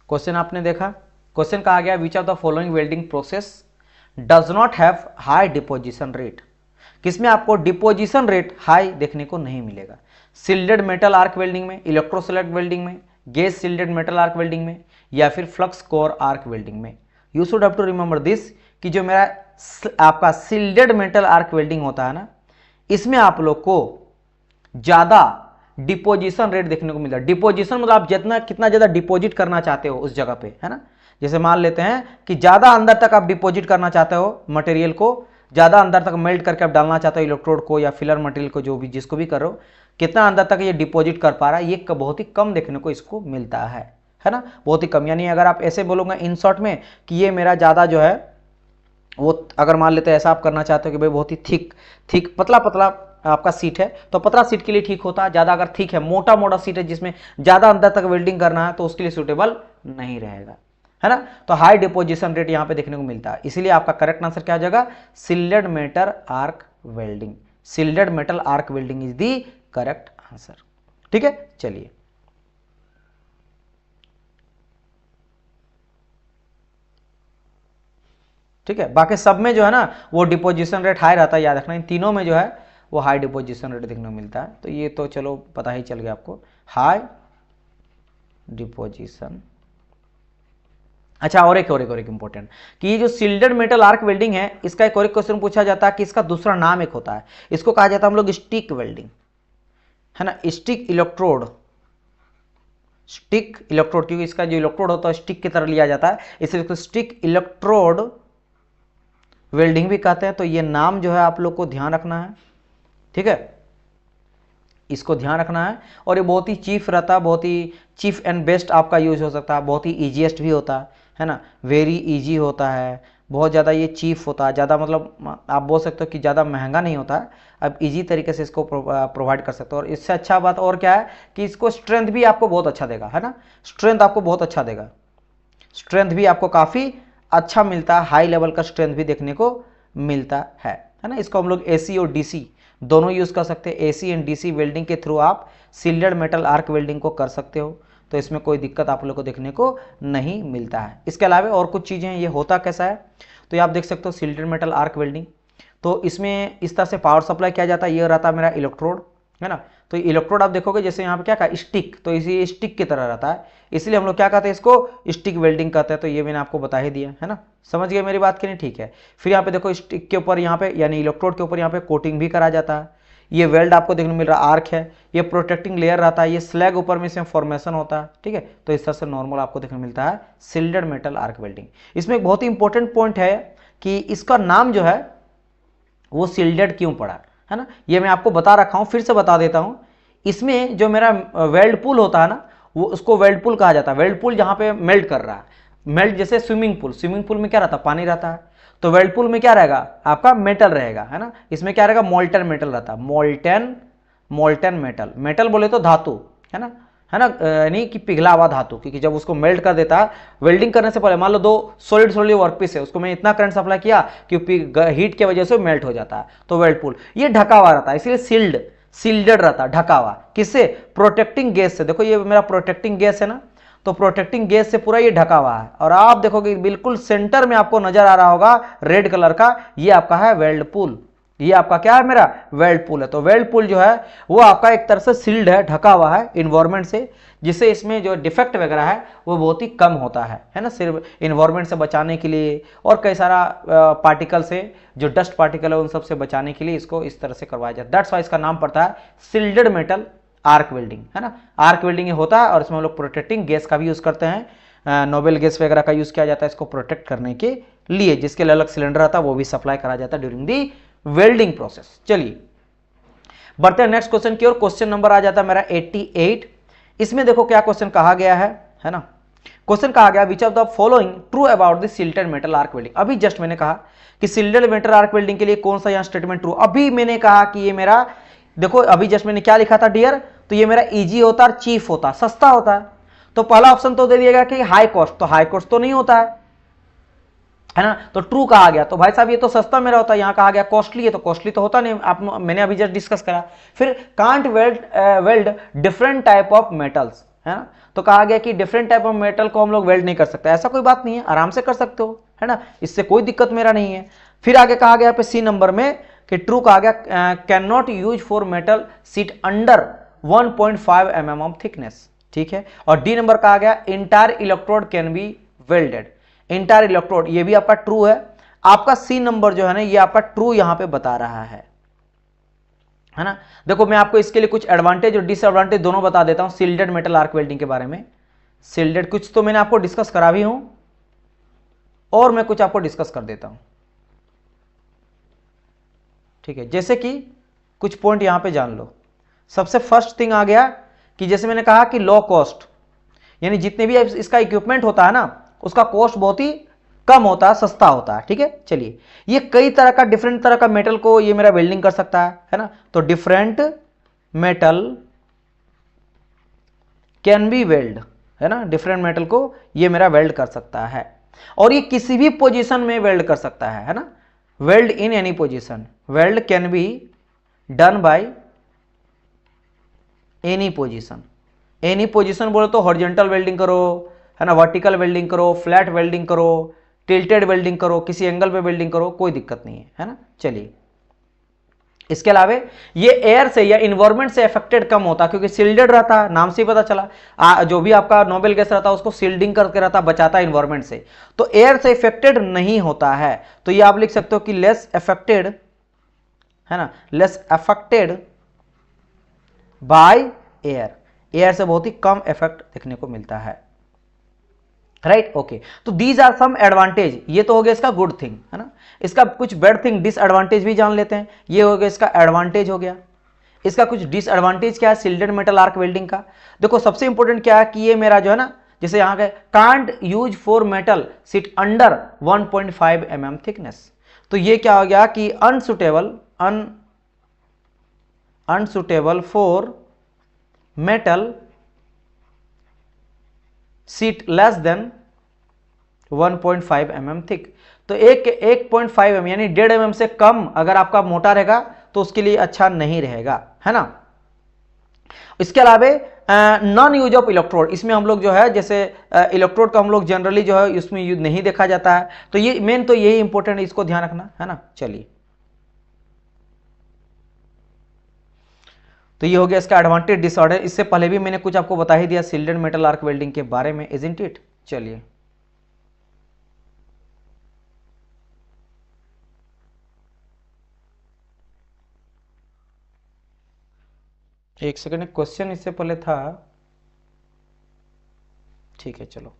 क्वेश्चन आपने देखा, क्वेश्चन कहा गया which of the following welding process does not have high deposition rate. किसमें आपको डिपोजिशन रेट हाई देखने को नहीं मिलेगा? सिल्डेड मेटल आर्क वेल्डिंग में, इलेक्ट्रोसिलेट वेल्डिंग में, gas shielded metal arc welding में, या फिर फ्लक्स कोर आर्क वेल्डिंग में। You should have to remember this कि जो मेरा आपका सिल्डेड मेटल आर्क वेल्डिंग होता है ना, इसमें आप लोग को ज्यादा डिपोजिशन रेट देखने को मिलता है। डिपोजिशन मतलब आप जितना कितना ज्यादा डिपॉजिट करना चाहते हो उस जगह पे, है ना। जैसे मान लेते हैं कि ज्यादा अंदर तक आप डिपॉजिट करना चाहते हो मटेरियल को, ज्यादा अंदर तक मेल्ट करके आप डालना चाहते हो इलेक्ट्रोड को या फिलर मटेरियल को, जो भी जिसको भी कर रहे हो, कितना अंदर तक ये डिपॉजिट कर पा रहा है, ये बहुत ही कम देखने को इसको मिलता है ना, बहुत ही कम। यानी अगर आप ऐसे बोलोगे इन शॉर्ट में कि ये मेरा ज्यादा जो है वो, अगर मान लेते हैं ऐसा आप करना चाहते हो कि भाई बहुत ही थिक पतला पतला आपका सीट है, तो पतला सीट के लिए ठीक होता है। ज्यादा अगर थिक है, मोटा मोटा सीट है जिसमें ज्यादा अंदर तक वेल्डिंग करना है, तो उसके लिए सूटेबल नहीं रहेगा, है ना। तो हाई डिपोजिशन रेट यहां पे देखने को मिलता है, इसीलिए आपका करेक्ट आंसर क्या हो जाएगा? सिल्डेड metal arc welding. सिल्डेड metal arc welding is the correct answer. ठीक है, चलिए ठीक है। बाकी सब में जो है ना वो डिपोजिशन रेट हाई रहता है, याद रखना। इन तीनों में जो है वो हाई डिपोजिशन रेट देखने को मिलता है, तो ये तो चलो पता ही चल गया आपको, हाई डिपोजिशन। अच्छा, और एक इंपॉर्टेंट कि ये जो सिल्डेड मेटल आर्क वेल्डिंग है, इसका एक और क्वेश्चन पूछा जाता है कि इसका दूसरा नाम एक होता है, इसको कहा जाता है हम लोग स्टिक वेल्डिंग, है ना। स्टिक इलेक्ट्रोड, स्टिक इलेक्ट्रोड, क्योंकि इसका जो इलेक्ट्रोड होता है स्टिक की तरह लिया जाता है, इसलिए इसको स्टिक इलेक्ट्रोड वेल्डिंग भी कहते हैं। तो ये नाम जो है आप लोग को ध्यान रखना है, ठीक है, इसको ध्यान रखना है। और ये बहुत ही चीफ रहता है, बहुत ही चीफ एंड बेस्ट आपका यूज हो सकता है, बहुत ही ईजीएस्ट भी होता है ना, वेरी इजी होता है, बहुत ज़्यादा ये चीफ होता है, ज़्यादा मतलब आप बोल सकते हो कि ज़्यादा महंगा नहीं होता है, अब इजी तरीके से इसको प्रोवाइड कर सकते हो। और इससे अच्छा बात और क्या है कि इसको स्ट्रेंथ भी आपको बहुत अच्छा देगा, है ना, स्ट्रेंथ आपको बहुत अच्छा देगा, स्ट्रेंथ भी आपको काफ़ी अच्छा मिलता है, हाई लेवल का स्ट्रेंथ भी देखने को मिलता है ना। इसको हम लोग एसी और डीसी दोनों यूज़ कर सकते हैं। एसी एंड डीसी वेल्डिंग के थ्रू आप सील्डेड मेटल आर्क वेल्डिंग को कर सकते हो, तो इसमें कोई दिक्कत आप लोग को देखने को नहीं मिलता है। इसके अलावा और कुछ चीज़ें हैं, ये होता कैसा है तो ये आप देख सकते हो सील्डेड मेटल आर्क वेल्डिंग। तो इसमें इस तरह से पावर सप्लाई किया जाता है, ये रहता है मेरा इलेक्ट्रोड, है ना। तो इलेक्ट्रोड आप देखोगे जैसे यहाँ पे क्या कहा स्टिक, तो इसी स्टिक की तरह रहता है, इसलिए हम लोग क्या कहते हैं इसको स्टिक वेल्डिंग कहते हैं। तो ये मैंने आपको बता ही दिया है ना, समझ गए मेरी बात की नहीं, ठीक है। फिर यहाँ पे देखो स्टिक के ऊपर यहाँ पे यानी इलेक्ट्रोड के ऊपर यहाँ पे कोटिंग भी करा जाता है। ये वेल्ड आपको देखने को मिल रहा है, आर्क है, ये प्रोटेक्टिंग लेयर रहता है, ये स्लैग ऊपर में इसमें फॉर्मेशन होता है, ठीक है। तो इस तरह से नॉर्मल आपको देखने को मिलता है सील्डेड मेटल आर्क वेल्डिंग। इसमें एक बहुत ही इंपॉर्टेंट पॉइंट है कि इसका नाम जो है वो सील्डेड क्यों पड़ा है ना, ये मैं आपको बता रखा हूं, फिर से बता देता हूं। इसमें जो मेरा वेल्ड पूल होता है ना, वो उसको वेल्ड पूल कहा जाता है। वेल्ड पूल जहां पे मेल्ट कर रहा है, मेल्ट जैसे स्विमिंग पूल, स्विमिंग पूल में क्या रहता है पानी रहता है, तो वेल्ड पूल में क्या रहेगा आपका मेटल रहेगा, है ना। इसमें क्या रहेगा मोल्टन मेटल रहता है, मोल्टन मेटल, मेटल बोले तो धातु, है ना, यानी कि पिघला हुआ धातु, क्योंकि जब उसको मेल्ट कर देता है वेल्डिंग करने से पहले, मान लो दो सॉलिड वर्कपीस है, उसको मैं इतना करंट सप्लाई किया कि हीट की वजह से मेल्ट हो जाता है, तो वेल्ड पूल ये ढका हुआ रहता है, इसलिए सील्डेड रहता है, ढका हुआ, किससे, प्रोटेक्टिंग गैस से। देखो ये मेरा प्रोटेक्टिंग गैस है ना, तो प्रोटेक्टिंग गैस से पूरा ये ढका हुआ है। और आप देखोगे बिल्कुल सेंटर में आपको नजर आ रहा होगा रेड कलर का, ये आपका है वेल्ड पूल, ये आपका क्या है मेरा वेल्ड पूल है। तो वेल्ड पूल जो है वो आपका एक तरह से सील्ड है, ढका हुआ है इन्वायरमेंट से, जिससे इसमें जो डिफेक्ट वगैरह है वो बहुत ही कम होता है ना, सिर्फ इन्वायरमेंट से बचाने के लिए और कई सारा पार्टिकल से, जो डस्ट पार्टिकल है उन सब से बचाने के लिए इसको इस तरह से करवाया जाता है। दैट्स वाई इसका नाम पड़ता है सील्डेड मेटल आर्क वेल्डिंग, है ना। आर्क वेल्डिंग होता है और इसमें हम लोग प्रोटेक्टिंग गैस का भी यूज करते हैं, नोबेल गैस वगैरह का यूज किया जाता है इसको प्रोटेक्ट करने के लिए, जिसके लिए अलग सिलेंडर आता है वो भी सप्लाई करा जाता है ड्यूरिंग दी वेल्डिंग प्रोसेस। चलिए बढ़ते हैं नेक्स्ट क्वेश्चन की ओर। क्वेश्चन नंबर आ जाता है मेरा 88। इसमें देखो क्या क्वेश्चन कहा गया है ना। क्वेश्चन कहा गया which of the following true about the shielded metal arc welding. अभी जस्ट मैंने कहा कि सील्डेड मेटल आर्क वेल्डिंग के लिए कौन सा यहां स्टेटमेंट ट्रू, अभी मैंने कहा कि ये मेरा, देखो अभी जस्ट मैंने क्या लिखा था डियर, तो ये मेरा इजी होता है, चीफ होता है, सस्ता होता है। तो पहला ऑप्शन तो दे दिएगा कि हाई कॉस्ट, तो हाई कॉस्ट तो नहीं होता है ना, तो ट्रू कहा गया। तो भाई साहब ये तो सस्ता मेरा होता है, यहां कहा गया कॉस्टली है, तो कॉस्टली तो होता नहीं, आप मैंने अभी जस्ट डिस्कस करा। फिर can't weld different type of metals, है ना, तो कहा गया कि डिफरेंट टाइप ऑफ मेटल को हम लोग वेल्ड नहीं कर सकते, ऐसा कोई बात नहीं है, आराम से कर सकते हो, है ना, इससे कोई दिक्कत मेरा नहीं है। फिर आगे कहा गया पे सी नंबर में कि ट्रू कहा गया can not use for metal seat under 1.5 mm of thickness, ठीक है। और डी नंबर कहा गया entire electrode can be welded, entire electrode, ये भी आपका ट्रू है। आपका सी नंबर जो है ना ये आपका ट्रू यहां पे बता रहा है ना। देखो मैं आपको इसके लिए कुछ एडवांटेज और डिसएडवांटेज दोनों बता देता हूं सील्डेड मेटल आर्क वेल्डिंग के बारे में। सील्डेड कुछ तो मैंने आपको डिस्कस करा भी हूं और मैं कुछ आपको डिस्कस कर देता हूं, ठीक है। जैसे कि कुछ पॉइंट यहां पे जान लो। सबसे फर्स्ट थिंग आ गया कि जैसे मैंने कहा कि लो कॉस्ट, यानी जितने भी इसका इक्विपमेंट होता है ना उसका कॉस्ट बहुत ही कम होता है, सस्ता होता है, ठीक है। चलिए ये कई तरह का डिफरेंट तरह का मेटल को ये मेरा वेल्डिंग कर सकता है ना, तो different metal can be weld, है ना, डिफरेंट मेटल को ये मेरा वेल्ड कर सकता है और ये किसी भी पोजीशन में वेल्ड कर सकता है ना, weld in any position, weld can be done by any position. Any position बोले तो हॉरिजॉन्टल वेल्डिंग करो, है ना, वर्टिकल वेल्डिंग करो, फ्लैट वेल्डिंग करो, टिल्टेड वेल्डिंग करो, किसी एंगल पे वेल्डिंग करो, कोई दिक्कत नहीं है ना। चलिए इसके अलावा ये एयर से या इन्वायरमेंट से अफेक्टेड कम होता, क्योंकि सील्डेड रहता है, नाम से ही पता चला, जो भी आपका नोबेल गैस रहता है उसको सील्डिंग करके रहता, बचाता है इन्वायरमेंट से, तो एयर से अफेक्टेड नहीं होता है। तो ये आप लिख सकते हो कि लेस अफेक्टेड, है ना, less affected by air, air से बहुत ही कम इफेक्ट देखने को मिलता है। Right okay. तो दीज आर सम एडवांटेज, ये तो हो गया इसका गुड थिंग, है ना। इसका कुछ बैड थिंग डिसएडवांटेज भी जान लेते हैं। ये हो गया इसका एडवांटेज हो गया। इसका कुछ डिसएडवांटेज क्या है शिल्डेड मेटल आर्क वेल्डिंग का? देखो सबसे इंपॉर्टेंट क्या है कि ये मेरा जो है ना, जैसे यहां के can't use for metal sit under 1.5 mm thickness, तो ये क्या हो गया कि unsuitable for metal seat less than 1.5 mm thick. तो 1.5 mm यानी 1.5 mm से कम अगर आपका मोटा रहेगा तो उसके लिए अच्छा नहीं रहेगा, है ना। इसके अलावा नॉन यूज ऑफ इलेक्ट्रोड, इसमें हम लोग जो है जैसे इलेक्ट्रोड का हम लोग जनरली जो है इसमें यूज नहीं देखा जाता है। तो ये मेन तो यही इंपॉर्टेंट है, इसको ध्यान रखना, है ना। चलिए, तो ये हो गया इसका एडवांटेज डिसऑर्डर। इससे पहले भी मैंने कुछ आपको बता ही दिया शिल्डेड मेटल आर्क वेल्डिंग के बारे में, इजंट इट। चलिए, एक सेकंड, क्वेश्चन इससे पहले था, ठीक है चलो।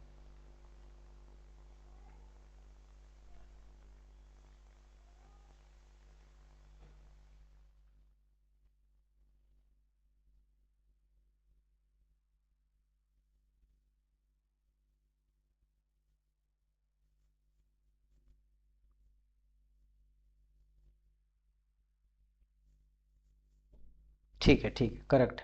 ठीक है, ठीक है, करेक्ट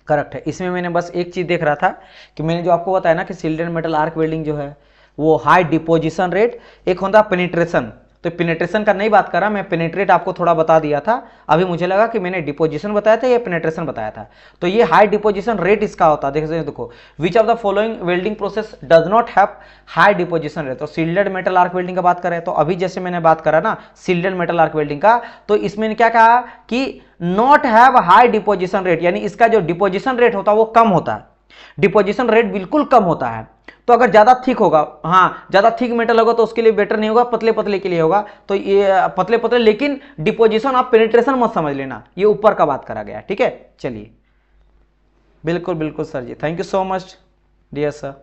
करेक्ट है। इसमें मैंने बस एक चीज देख रहा था कि मैंने जो आपको बताया ना कि शिल्डेड मेटल आर्क वेल्डिंग जो है वो हाई डिपोजिशन रेट, एक होता है पेनिट्रेशन। तो पेनिट्रेशन का नहीं बात कर रहा मैं, पेनिट्रेट आपको थोड़ा बता दिया था। अभी मुझे लगा कि मैंने डिपोजिशन बताया था या पेनिट्रेशन बताया था। तो ये हाई डिपोजिशन रेट इसका होता है। देखो, विच of the following welding process does not have high deposition rate. तो शिल्डेड मेटल आर्क वेल्डिंग का बात करें तो अभी जैसे मैंने बात करा ना शिल्डेड मेटल आर्क वेल्डिंग का, तो इसमें क्या कहा कि not have high deposition rate, यानी इसका जो डिपोजिशन रेट होता है वो कम होता है। डिपोजिशन रेट बिल्कुल कम होता है। तो अगर ज्यादा थिक होगा, हाँ ज्यादा थिक मेटल होगा तो उसके लिए बेटर नहीं होगा, पतले पतले के लिए होगा। तो ये पतले पतले, लेकिन डिपोजिशन आप पेनिट्रेशन मत समझ लेना, ये ऊपर का बात करा गया, ठीक है। चलिए, बिल्कुल बिल्कुल sir ji, thank you so much dear sir.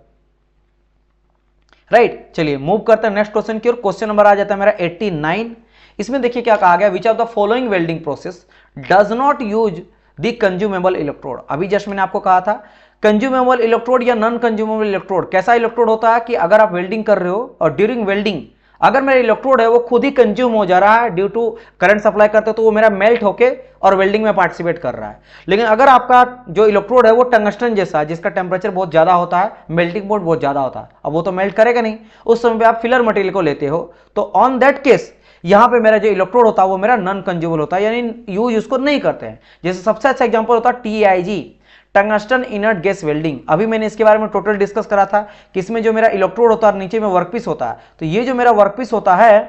Right, चलिए मूव करते हैं नेक्स्ट क्वेश्चन की ओर। क्वेश्चन नंबर आ जाता है मेरा 89। इसमें देखिए क्या कहा गया, which of the following welding process does not use the consumable electrode. अभी जस्ट मैंने आपको कहा था कंज्यूमेबल इलेक्ट्रोड या नॉन कंज्यूमेबल इलेक्ट्रोड। कैसा इलेक्ट्रोड होता है कि अगर आप वेल्डिंग कर रहे हो और ड्यूरिंग वेल्डिंग अगर मेरा इलेक्ट्रोड है वो खुद ही कंज्यूम हो जा रहा है ड्यू टू करंट सप्लाई करते तो वो मेरा मेल्ट होके और वेल्डिंग में पार्टिसिपेट कर रहा है। लेकिन अगर आपका जो इलेक्ट्रोड है वो टंगस्टन जैसा है जिसका टेम्परेचर बहुत ज्यादा होता है, मेल्टिंग पॉइंट बहुत ज्यादा होता है, अब वो तो मेल्ट करेगा नहीं, उस समय पे आप फिलर मटेरियल को लेते हो। तो ऑन दैट केस यहां पे मेरा जो इलेक्ट्रोड होता है वो मेरा नॉन कंज्यूमेबल होता है, यानी यूज उसको नहीं करते हैं। जैसे सबसे अच्छा एग्जांपल होता है TIG, tungsten inert gas welding. अभी मैंने इसके बारे में टोटल डिस्कस करा था कि इसमें जो मेरा इलेक्ट्रोड होता है नीचे में वर्कपीस होता है। तो ये जो मेरा वर्कपीस होता है,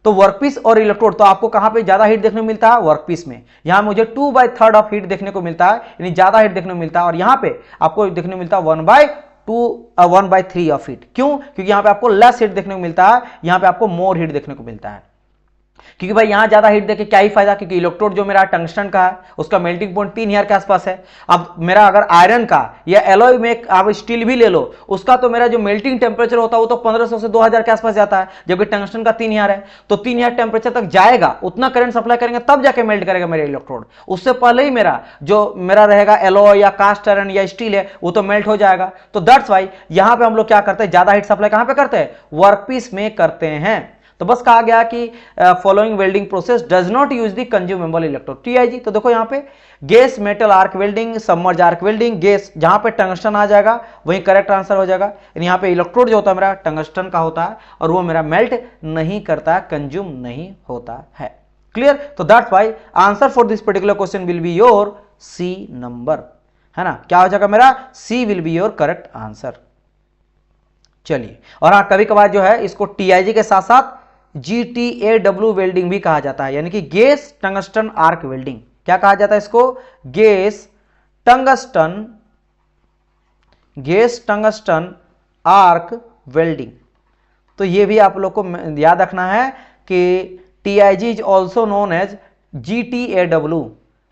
तो वर्कपीस और इलेक्ट्रोड, तो आपको कहां पे ज्यादा हीट देखने को मिलता है? वर्कपीस में। यहां मुझे 2/3 ऑफ हीट देखने को मिलता है, यानी ज्यादा हीट देखने को मिलता है। और यहां पे आपको देखने को मिलता है 1/3 ऑफ हीट। क्यों? क्योंकि यहां पे आपको लेस हीट देखने को मिलता है, यहां पे आपको मोर हीट देखने को मिलता है। क्योंकि भाई यहां ज्यादा हीट देके क्या ही फायदा, क्योंकि इलेक्ट्रोड जो मेरा टंगस्टन का है उसका मेल्टिंग पॉइंट 3000 के आसपास है। अब मेरा अगर आयरन का या एलॉय में आप स्टील भी ले लो, उसका तो मेरा जो मेल्टिंग टेम्परेचर होता है वो तो 1500 से 2000 के आसपास जाता है, जबकि टंगस्टन का 3000 है। तो 3000 टेम्परेचर तक जाएगा, उतना करंट सप्लाई करेंगे तब जाके मेल्ट करेगा मेरा इलेक्ट्रोड। उससे पहले ही मेरा जो मेरा रहेगा एलॉय या कास्ट आयरन या स्टील है वो तो मेल्ट हो जाएगा। तो दैट्स वाई यहां पे हम लोग क्या करते हैं, ज्यादा हीट सप्लाई कहां पे करते हैं? वर्कपीस में करते हैं। तो बस कहा गया कि following welding process does not use the consumable electrode TIG। तो देखो यहां पे gas metal arc welding, submerge arc welding, gas जहां पे टंगस्टन आ जाएगा वही करेक्ट आंसर हो जाएगा। यहां पे इलेक्ट्रोड जो होता है मेरा टंगस्टन का होता है और वो मेरा मेल्ट नहीं करता, कंज्यूम नहीं होता है। क्लियर? तो that's why answer for this particular question will be your C number, है ना। क्या हो जाएगा मेरा? C will be your correct answer. चलिए, और हाँ कभी कभार जो है इसको TIG के साथ साथ GTAW वेल्डिंग भी कहा जाता है, यानी कि गैस टंगस्टन आर्क वेल्डिंग। क्या कहा जाता है इसको? Gas tungsten arc welding. तो ये भी आप लोग को याद रखना है कि TIG is also known as GTAW,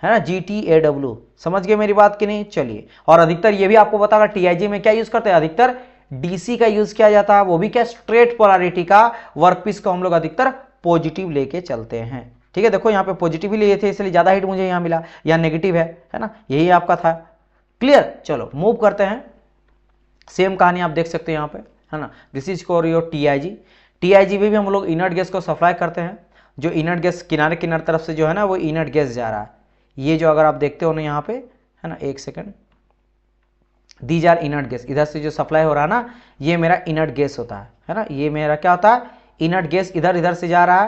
है ना, GTAW। समझ गए मेरी बात कि नहीं? चलिए, और अधिकतर ये भी आपको बतागा TIG में क्या यूज करते हैं, अधिकतर डीसी का यूज किया जाता है, वो भी क्या स्ट्रेट पोलैरिटी का वर्कपीस को हम लोग अधिकतर पॉजिटिव लेके चलते हैं। ठीक है, देखो यहाँ पे पॉजिटिव ही लिए थे इसलिए ज्यादा हीट मुझे यहाँ मिला, यहाँ नेगेटिव है ना, यही आपका था। क्लियर, चलो मूव करते हैं। सेम कहानी आप देख सकते हैं यहाँ पे, है ना। This is for your TIG. TIG में भी हम लोग इनर्ट गैस को सप्लाई करते हैं। जो इनर्ट गैस किनारे किनारे तरफ से जो है ना वो इनर्ट गैस जा रहा है। ये जो अगर आप देखते हो ना यहाँ पे, है ना, एक second, these are inert gas. इधर से जो सप्लाई हो रहा है ना ये मेरा इनर्ट गैस होता है ना। ये मेरा क्या होता है, इनर्ट गैस इधर इधर से जा रहा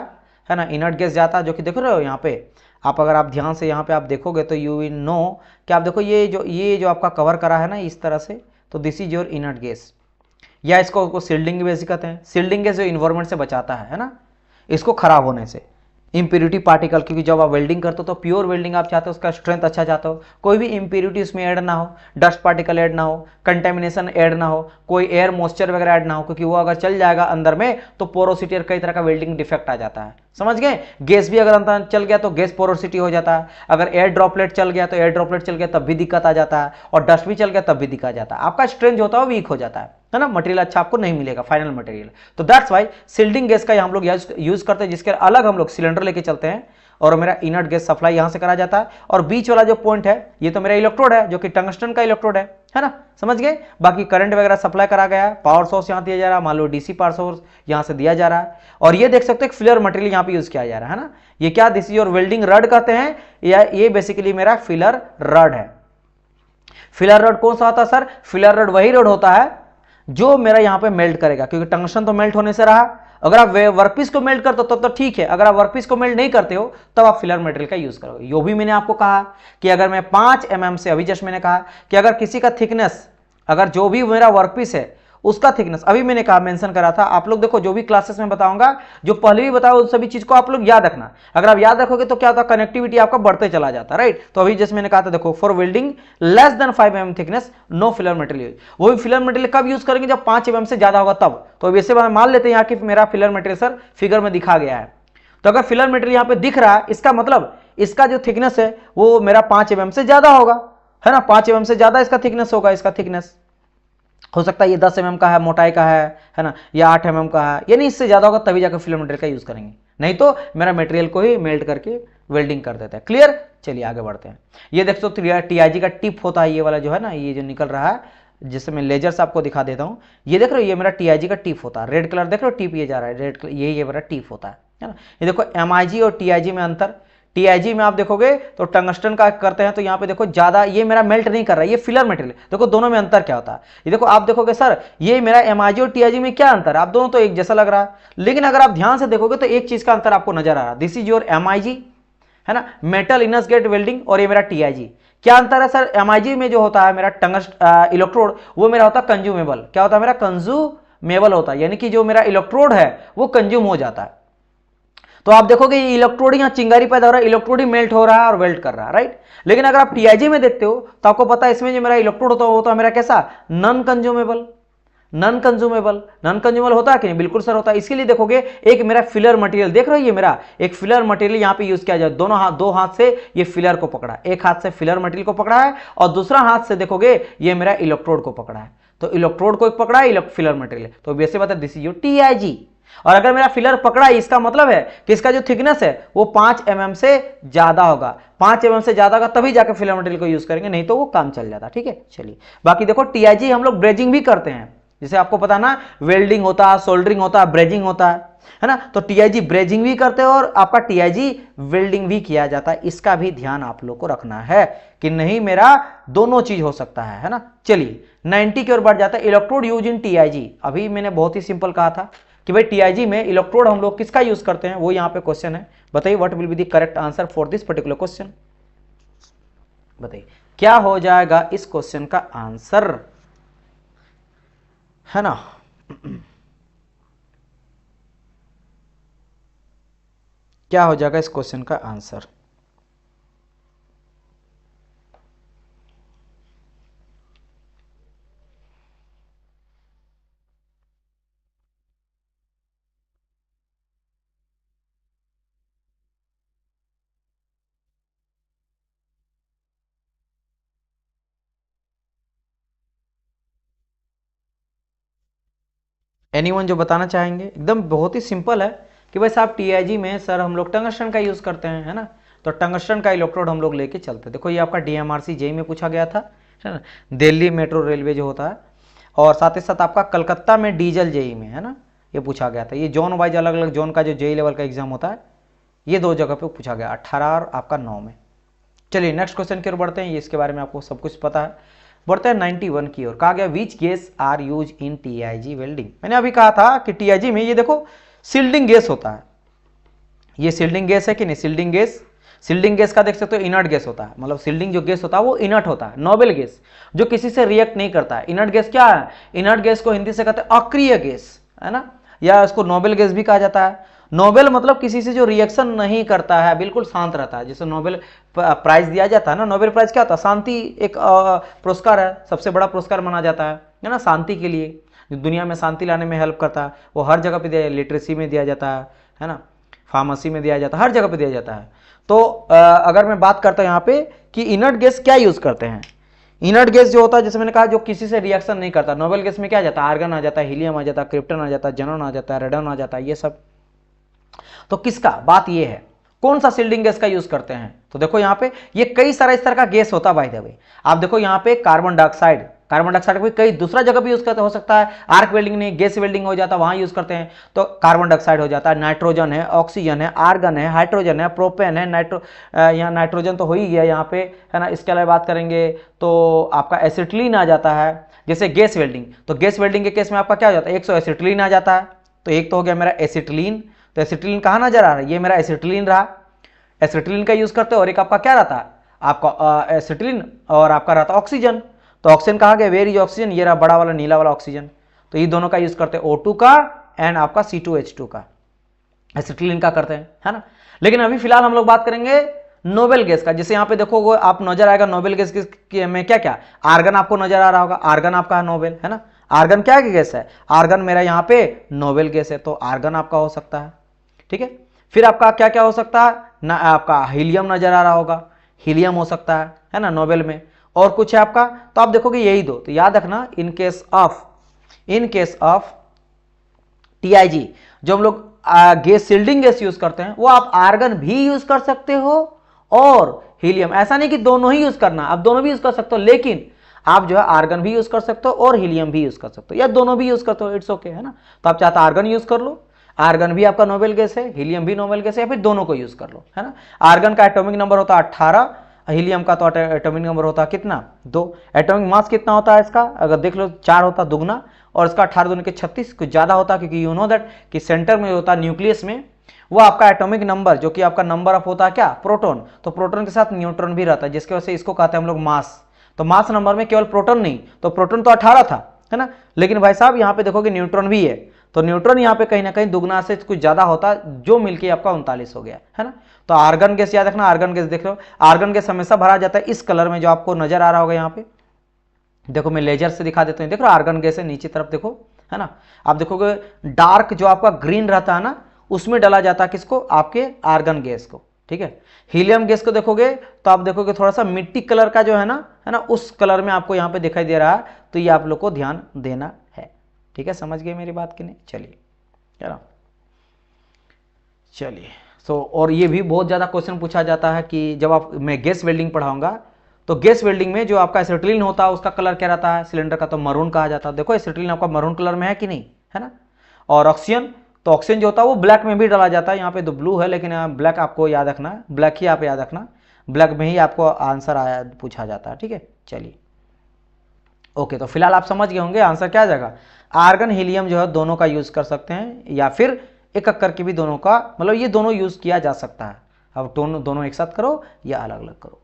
है ना, इनर्ट गैस जाता है, जो कि देख रहे हो यहाँ पे आप, अगर आप ध्यान से यहाँ पे आप देखोगे तो यू विल नो कि आप देखो ये जो आपका कवर करा है ना इस तरह से, तो this is your inert gas, या इसको सील्डिंग गैस कहते हैं। सील्डिंग गैस जो इन्वायरमेंट से बचाता है ना, इसको खराब होने से, इम्प्योरिटी पार्टिकल, क्योंकि जब आप वेल्डिंग करते हो तो प्योर वेल्डिंग आप चाहते हो, उसका स्ट्रेंथ अच्छा चाहते हो, कोई भी इम्प्योरिटी उसमें ऐड ना हो, डस्ट पार्टिकल ऐड ना हो, कंटेमिनेशन ऐड ना हो, कोई एयर मॉइस्चर वगैरह ऐड ना हो, क्योंकि वो अगर चल जाएगा अंदर में तो पोरोसिटी और कई तरह का वेल्डिंग डिफेक्ट आ जाता है। समझ गए, गैस भी अगर अंदर चल गया तो गैस पोरोसिटी हो जाता है, अगर एयर ड्रॉपलेट चल गया तो एयर ड्रॉपलेट चल गया तब भी दिक्कत आ जाता है, और डस्ट भी चल गया तब भी दिक्कत आ जाता है, आपका स्ट्रेंथ जो होता है वो वीक हो जाता है ना, मटेरियल अच्छा आपको नहीं मिलेगा, फाइनल मटेरियल। तो दैट्स वाई सील्डिंग गैस का हम लोग यूज करते हैं, जिसके अलग हम लोग सिलेंडर लेके चलते हैं, और मेरा इनर्ट गैस सप्लाई यहां से करा जाता है। और बीच वाला जो पॉइंट है ये तो मेरा इलेक्ट्रोड है, जो कि टंगस्टन का इलेक्ट्रोड है ना, समझ गए। बाकी करंट वगैरह सप्लाई करा गया है, पावर सोर्स यहां दिया जा रहा है, मान लो डीसी पावर सोर्स यहां से दिया जा रहा है। और ये देख सकते हो फिलर मटेरियल यहां पे यूज किया जा रहा है ना, ये क्या, this is your welding rod कहते हैं, या ये बेसिकली मेरा फिलर रड है। फिलर रड कौन सा होता है सर, फिलर रड वही रड होता है जो मेरा यहां पे मेल्ट करेगा, क्योंकि टंगस्टन तो मेल्ट होने से रहा। अगर आप वर्कपीस को मेल्ट करते हो तब तो ठीक है, अगर आप वर्कपीस को मेल्ट नहीं करते हो तब आप फिलर मटेरियल का यूज करोगे। यो भी मैंने आपको कहा कि अगर मैं 5 mm से, अभी जस्ट मैंने कहा कि अगर किसी का थिकनेस, अगर जो भी मेरा वर्कपीस है उसका थिकनेस, अभी मैंने कहा मेंशन करा था, आप लोग देखो जो भी क्लासेस में बताऊंगा, जो पहले भी बताओ उन सभी चीज को आप लोग याद रखना। अगर आप याद रखोगे तो क्या होता है, कनेक्टिविटी आपका बढ़ते चला जाता है, राइट। तो अभी जैसे मैंने कहा था, देखो for welding less than 5 mm thickness no filler material. वो भी फिलर मटेरियल कब यूज करेंगे, जब 5 mm से ज्यादा होगा तब। तो वैसे मान लेते हैं यहाँ कि मेरा फिलर मटेरियल सर फिगर में दिखा गया है, तो अगर फिलर मटेरियल यहाँ पे दिख रहा है, इसका मतलब इसका जो थिकनेस है वो मेरा 5 mm से ज्यादा होगा, है ना, 5 mm से ज्यादा इसका थिकनेस होगा। इसका थिकनेस हो सकता है ये 10 mm का है, मोटाई का है ना, या 8 mm का है, यानी इससे ज्यादा होगा तभी जाकर फिलर मटेरियल का यूज करेंगे, नहीं तो मेरा मटेरियल को ही मेल्ट करके वेल्डिंग कर देता है। क्लियर, चलिए आगे बढ़ते हैं। ये देख सकते हो टीआईजी का टिप होता है, ये वाला जो है ना, ये जो निकल रहा है, जिससे मैं लेजर से आपको दिखा देता हूं। ये देख रहे हो, ये मेरा टीआईजी का टिप होता है, रेड कलर देख रहे हो, टिप ये जा रहा है रेड कलर, ये मेरा टिप होता है ना। ये देखो एमआईजी और टीआईजी में अंतर, टीआईजी में आप देखोगे तो टंगस्टन का करते हैं, तो यहाँ पे देखो ज्यादा ये मेरा मेल्ट नहीं कर रहा है, ये फिलर मटेरियल। देखो दोनों में अंतर क्या होता है, ये देखो आप देखोगे सर ये मेरा एमआईजी और टीआईजी में क्या अंतर है, आप दोनों तो एक जैसा लग रहा है, लेकिन अगर आप ध्यान से देखोगे तो एक चीज का अंतर आपको नजर आ रहा है। दिस इज योर एमआईजी, है ना, मेटल इनस गेट वेल्डिंग, और ये मेरा टीआईजी। क्या अंतर है सर, एमआईजी में जो होता है मेरा टंगस्ट इलेक्ट्रोड, वो मेरा होता है कंज्यूमेबल। क्या होता है मेरा, कंज्यूमेबल होता है, यानी कि जो मेरा इलेक्ट्रोड है वो कंज्यूम हो जाता है। तो आप देखोगे ये इलेक्ट्रोड यहाँ चिंगारी पैदा हो रहा है, इलेक्ट्रोड ही मेल्ट हो रहा है और वेल्ट कर रहा है, राइट। लेकिन अगर आप टीआईजी में देखते हो तो आपको पता है इसमें जो मेरा इलेक्ट्रोड होता है मेरा कैसा, नॉन कंज्यूमेबल। नॉन कंज्यूमेबल होता है कि नहीं, बिल्कुल सर होता है। इसके लिए देखोगे एक मेरा फिलर मटेरियल देख रहे हो, ये मेरा एक फिलर मटेरियल यहाँ पे यूज किया जाए, दो हाथ से ये फिलर को पकड़ा, एक हाथ से फिलर मटेरियल को पकड़ा है और दूसरा हाथ से देखोगे ये मेरा इलेक्ट्रोड को पकड़ा है। तो इलेक्ट्रोड को पकड़ा है फिलर मटेरियल, तो वैसे बता दिस इज योर टीआईजी। और अगर मेरा फिलर पकड़ा है, इसका मतलब है कि इसका जो थिकनेस है वो 5 mm से ज्यादा होगा, 5 mm से ज्यादा होगा तभी जाकर फिलर मटेरियल को यूज करेंगे, नहीं तो वो काम चल जाता। ठीक है, चलिए बाकी देखो टीआईजी हम लोग ब्रेजिंग भी करते हैं, जैसे आपको पता ना वेल्डिंग होता है, सोल्डरिंग होता है, ब्रेजिंग होता है ना। तो टीआईजी ब्रेजिंग भी करते हैं और आपका टीआईजी वेल्डिंग भी किया जाता है, इसका भी ध्यान आप लोग को रखना है कि नहीं मेरा दोनों चीज हो सकता है ना। चलिए 90 की ओर बढ़ जाता है, इलेक्ट्रोड यूज इन टीआईजी। अभी मैंने बहुत ही सिंपल कहा था कि भाई टीआईजी में इलेक्ट्रोड हम लोग किसका यूज करते हैं, वो यहां पे क्वेश्चन है। बताइए what will be the correct answer for this particular question, बताइए क्या हो जाएगा इस क्वेश्चन का आंसर, है ना। क्या हो जाएगा इस क्वेश्चन का आंसर, एनीवन जो बताना चाहेंगे? एकदम बहुत ही सिंपल है कि भाई साहब टीआईजी में सर हम लोग टंगस्टन का यूज़ करते हैं, है ना, तो टंगस्टन का इलेक्ट्रोड हम लोग लेके चलते हैं। देखो ये आपका डीएमआरसी जेई में पूछा गया था, है ना, दिल्ली मेट्रो रेलवे जो होता है, और साथ ही साथ आपका कलकत्ता में डीजल जेई में, है ना, ये पूछा गया था। ये जोन वाइज अलग अलग जोन का जो जेई लेवल का एग्जाम होता है, ये दो जगह पे पूछा गया, 18 और आपका 9 में। चलिए नेक्स्ट क्वेश्चन की ओर बढ़ते हैं, ये इसके बारे में आपको सब कुछ पता है। बढ़ते हैं 91 की ओर। कहा गया which gas are use in TIG welding. मैंने अभी कहा था कि टीआईजी में ये देखो सील्डिंग गैस होता है, ये सील्डिंग गैस है कि नहीं, सील्डिंग गैस का देख सकते हो इनर्ट गैस होता है, मतलब सील्डिंग जो गैस होता है वो इनर्ट होता है, नोबल गैस जो किसी से रिएक्ट नहीं करता है। इनर्ट गैस क्या है? इनर्ट गैस को हिंदी से कहते हैं अक्रिय गैस, है ना, या इसको नोबेल गैस भी कहा जाता है। नोबेल मतलब किसी से जो रिएक्शन नहीं करता है, बिल्कुल शांत रहता है। जैसे नोबेल प्राइज दिया जाता है ना, नोबेल प्राइज क्या होता है? शांति एक पुरस्कार है, सबसे बड़ा पुरस्कार माना जाता है ना, शांति के लिए, जो दुनिया में शांति लाने में हेल्प करता है। वो हर जगह पे दिया, लिटरेसी में दिया जाता है ना, फार्मेसी में दिया जाता है, हर जगह पे दिया जाता है। तो अगर मैं बात करता हूं यहाँ पे कि इनर्ट गैस क्या यूज करते हैं, इनर्ट गैस जो होता है, जैसे मैंने कहा, जो किसी से रिएक्शन नहीं करता। नोबेल गैस में क्या आ जाता है? आर्गन आ जाता है, हीलियम आ जाता है, क्रिप्टन आ जाता है, जेनॉन आ जाता है, रेडन आ जाता है, ये सब। तो किसका बात ये है, कौन सा सील्डिंग गैस का यूज करते हैं? तो देखो यहाँ पे ये कई सारा इस तरह का गैस होता है बाय द वे। आप देखो यहाँ पे कार्बन डाइऑक्साइड, कार्बन डाइऑक्साइड को कई दूसरा जगह भी यूज करते हो सकता है, आर्क वेल्डिंग नहीं, गैस वेल्डिंग हो जाता है, वहां यूज करते हैं। तो कार्बन डाइऑक्साइड हो जाता है, नाइट्रोजन है, ऑक्सीजन है, आर्गन है, हाइड्रोजन है, प्रोपेन है, यहाँ नाइट्रोजन तो हो ही गया यहाँ पे, है ना। इसके अलावा बात करेंगे तो आपका एसिटिलीन आ जाता है। जैसे गैस वेल्डिंग, तो गैस वेल्डिंग के केस में आपका क्या हो जाता है? 100 एसिटिलीन आ जाता है। तो एक तो हो गया मेरा एसिटिलीन, तो एसिटिलीन कहाँ नजर आ रहा है? ये मेरा एसिटिलीन रहा, एसिटिलीन का यूज करते हो। और एक आपका क्या रहता है? आपका एसिटिलीन, और आपका रहता है ऑक्सीजन। तो ऑक्सीजन कहा गया, वेर इज ऑक्सीजन, ये रहा बड़ा वाला नीला वाला ऑक्सीजन। तो ये दोनों का यूज करते हैं, O2 का एंड आपका C2H2 का, एसिटिलीन का करते हैं, है ना। लेकिन अभी फिलहाल हम लोग बात करेंगे नोबेल गैस का। जैसे यहाँ पे देखो आप नजर आएगा नोबेल गैस में क्या क्या, आर्गन आपको नजर आ रहा होगा, आर्गन आपका है नोबेल, है ना। आर्गन क्या गैस है? आर्गन मेरा यहाँ पे नोबेल गैस है, तो आर्गन आपका हो सकता है, ठीक है। फिर आपका क्या क्या हो सकता है ना, आपका हीलियम नजर आ रहा होगा, हीलियम हो सकता है ना नोबेल में। और कुछ है आपका, तो आप देखोगे यही दो। तो याद रखना, इन केस ऑफ टीआईजी जो हम लोग गैस सील्डिंग गैस यूज करते हैं, वो आप आर्गन भी यूज कर सकते हो और हीलियम। ऐसा नहीं कि दोनों ही यूज करना, आप दोनों भी यूज कर सकते हो, लेकिन आप जो है आर्गन भी यूज कर सकते हो और हीलियम भी यूज कर सकते हो, या दोनों भी यूज करते हो, इट्स ओके, है ना। तो आप चाहते आर्गन यूज कर लो, आर्गन भी आपका नोबेल गैस है, हीलियम भी नोबेल गैस है, या फिर दोनों को यूज कर लो, है ना। आर्गन का एटॉमिक नंबर होता है 18, हीलियम का तो एटॉमिक नंबर होता है कितना? 2। एटॉमिक मास कितना होता है इसका? अगर देख लो 4 होता है दुगना, और इसका 18 दूनी के 36, कुछ ज्यादा होता है, क्योंकि यू नो दैट कि सेंटर में होता है न्यूक्लियस में, वो आपका एटॉमिक नंबर जो कि आपका नंबर ऑफ होता है क्या? प्रोटॉन। तो प्रोटॉन के साथ न्यूट्रॉन भी रहता है, जिसकी वजह से इसको कहते हैं हम लोग मास। तो मास नंबर में केवल प्रोटॉन नहीं, तो प्रोटॉन तो 18 था, है ना, लेकिन भाई साहब यहाँ पे देखोगे न्यूट्रॉन भी है, तो न्यूट्रॉन यहाँ पे कहीं ना कहीं दुगना से कुछ ज्यादा होता, जो मिलके आपका 39 हो गया, है ना। तो आर्गन गैस याद रखना, आर्गन गैस देख लो, आर्गन गैस हमेशा भरा जाता है इस कलर में जो आपको नजर आ रहा होगा यहाँ पे। देखो मैं लेजर से दिखा देता हूँ, देखो आर्गन गैस है, नीचे तरफ देखो, है ना। आप देखोगे डार्क जो आपका ग्रीन रहता है ना, उसमें डाला जाता है किसको? आपके आर्गन गैस को, ठीक है। हीलियम गैस को देखोगे तो आप देखोगे थोड़ा सा मिट्टी कलर का जो है ना, उस कलर में आपको यहाँ पे दिखाई दे रहा है। तो ये आप लोग को ध्यान देना है, ठीक है। समझ गए मेरी बात कि नहीं? चलिए, चलिए। सो और ये भी बहुत ज़्यादा क्वेश्चन पूछा जाता है कि जब आप, मैं गैस वेल्डिंग पढ़ाऊंगा, तो गैस वेल्डिंग में जो आपका एसिटिलीन होता है उसका कलर क्या रहता है? सिलेंडर का तो मरून कहा जाता है। देखो एसिटिलीन आपका मरून कलर में है कि नहीं, है ना। और ऑक्सीजन, तो ऑक्सीजन जो होता है वो ब्लैक में भी डाला जाता है। यहाँ पे तो ब्लू है, लेकिन ब्लैक आपको याद रखना, ब्लैक ही आप याद रखना, ब्लैक में ही आपको आंसर आया पूछा जाता है, ठीक है। चलिए ओके, तो फिलहाल आप समझ गए होंगे आंसर क्या आ जाएगा। आर्गन हीलियम जो है दोनों का यूज कर सकते हैं, या फिर एक एक करके भी दोनों का, मतलब ये दोनों यूज किया जा सकता है। अब दोनों एक साथ करो या अलग अलग करो।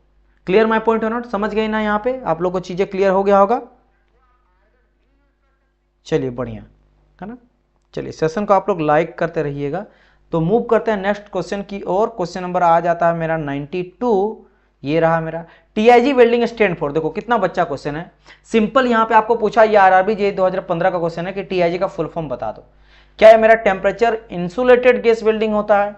Clear my point or not? समझ गए ना? यहाँ पे आप लोग को चीजें क्लियर हो गया होगा। चलिए बढ़िया, है ना। चलिए सेशन को आप लोग लाइक करते रहिएगा। तो मूव करते हैं नेक्स्ट क्वेश्चन की ओर। क्वेश्चन नंबर आ जाता है मेरा 92, ये रहा मेरा। टीआईजी वेल्डिंग स्टैंड फॉर, देखो कितना बच्चा क्वेश्चन है, सिंपल। यहाँ पे आपको पूछा, ये आरआरबी जे 2015 का क्वेश्चन है कि टीआईजी का फुल फॉर्म बता दो। क्या है मेरा? टेम्परेचर इंसुलेटेड गैस वेल्डिंग होता है,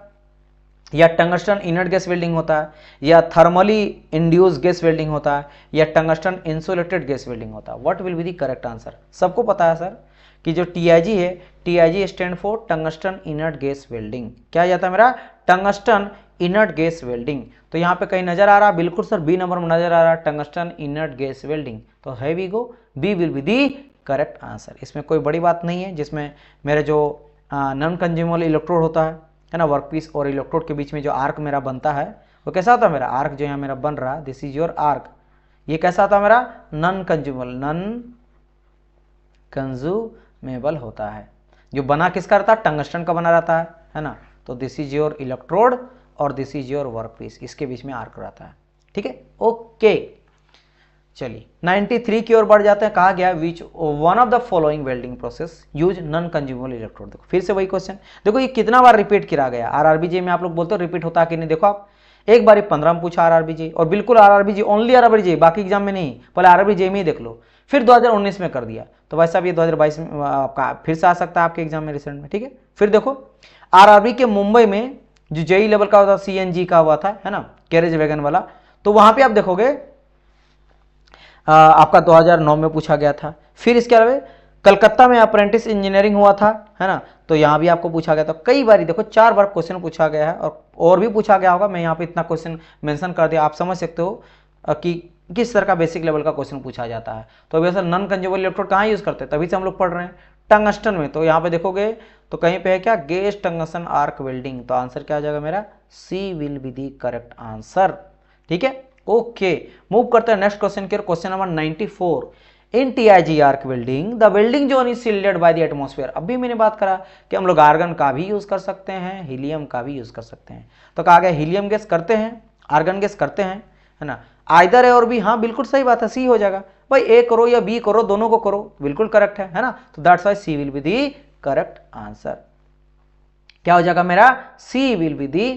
या टंगस्टन इनर्ट गैस वेल्डिंग होता है, या थर्मली इंड्यूस गैस वेल्डिंग होता है, या टंगस्टन इंसुलेटेड गैस वेल्डिंग होता है। What will be the correct answer? सबको पता है सर कि जो टीआईजी है, TIG stand for tungsten inert gas welding. क्या जाता है मेरा? Tungsten inert gas welding. तो यहाँ पे कहीं नजर आ रहा? बिल्कुल सर, बी नंबर में नजर आ रहा, टंगस्टन इनर्ट गैस वेल्डिंग। तो है we go, B will be the correct answer. इसमें कोई बड़ी बात नहीं है, जिसमें मेरे जो नॉन कंज्यूमेबल इलेक्ट्रोड होता है ना, वर्कपीस और इलेक्ट्रोड के बीच में जो आर्क मेरा बनता है वो कैसा होता है मेरा? आर्क जो यहाँ मेरा बन रहा, दिस इज योर आर्क, ये कैसा होता है मेरा? नॉन कंज्यूमेबल, नॉन कंज्यूमेबल होता है। जो बना किसका रहता है? टंगस्टन का बना रहता है ना। तो दिस इज योर इलेक्ट्रोड और दिस इज योर वर्कपीस, इसके बीच में आर्क रहता है। ठीक है, ओके। चलिए 93 की ओर बढ़ जाते हैं। कहा गया which one of the following welding process use non consumable electrode. देखो फिर से वही क्वेश्चन, देखो ये कितना बार रिपीट करा गया। आरआरबीजे में आप लोग बोलते हो रिपीट होता है कि नहीं, देखो आप एक बार 15 में पूछा आरआरबीजे, और बिल्कुल आरआरबीजे, ओनली आरआरबीजे, बाकी एग्जाम में नहीं, पहले आरआरबीजे में ही देख लो। फिर 2019 में कर दिया, तो वैसा भी 2022 में आपका फिर से आ सकता है आपके एग्जाम में रिसेंट में। ठीक है, फिर देखो आरआरबी के मुंबई में जो जेई लेवल का होता, सीएनजी का हुआ था, है ना, कैरेज वैगन वाला, तो वहां पे आप देखोगे आपका 2009 में पूछा गया था। फिर इसके अलावा कलकत्ता में अप्रेंटिस इंजीनियरिंग हुआ था, है ना, तो यहां भी आपको पूछा गया था कई बार। देखो 4 बार क्वेश्चन पूछा गया है, और भी पूछा गया होगा। मैं यहाँ पे इतना क्वेश्चन मेंशन कर दिया, आप समझ सकते हो कि किस तरह का बेसिक लेवल का क्वेश्चन पूछा जाता है। तो अभी असल नॉन कंज्यूमेबल इलेक्ट्रोड कहाँ यूज करते हैं? तभी से हम लोग पढ़ रहे हैं टंगस्टन में। तो यहाँ पे देखोगे तो कहीं पे है क्या? Gas tungsten arc welding. तो आंसर क्या आ जाएगा मेरा? C will be the correct answer. ठीक है, ओके। मूव करते हैं नेक्स्ट क्वेश्चन की, question number 94। In TIG arc welding the welding zone is shielded by the atmosphere. अभी मैंने बात करा कि हम लोग आर्गन का भी यूज कर सकते हैं, हीलियम का भी यूज कर सकते हैं। तो कहा गया हीलियम गैस करते हैं, आर्गन गैस करते हैं, है ना। आइदर है और बी, हाँ बिल्कुल सही बात है, सी हो जाएगा भाई। ए करो या बी करो, दोनों को करो, बिल्कुल करेक्ट है ना। तो that's why C will be the correct answer. क्या हो जाएगा मेरा? C will be the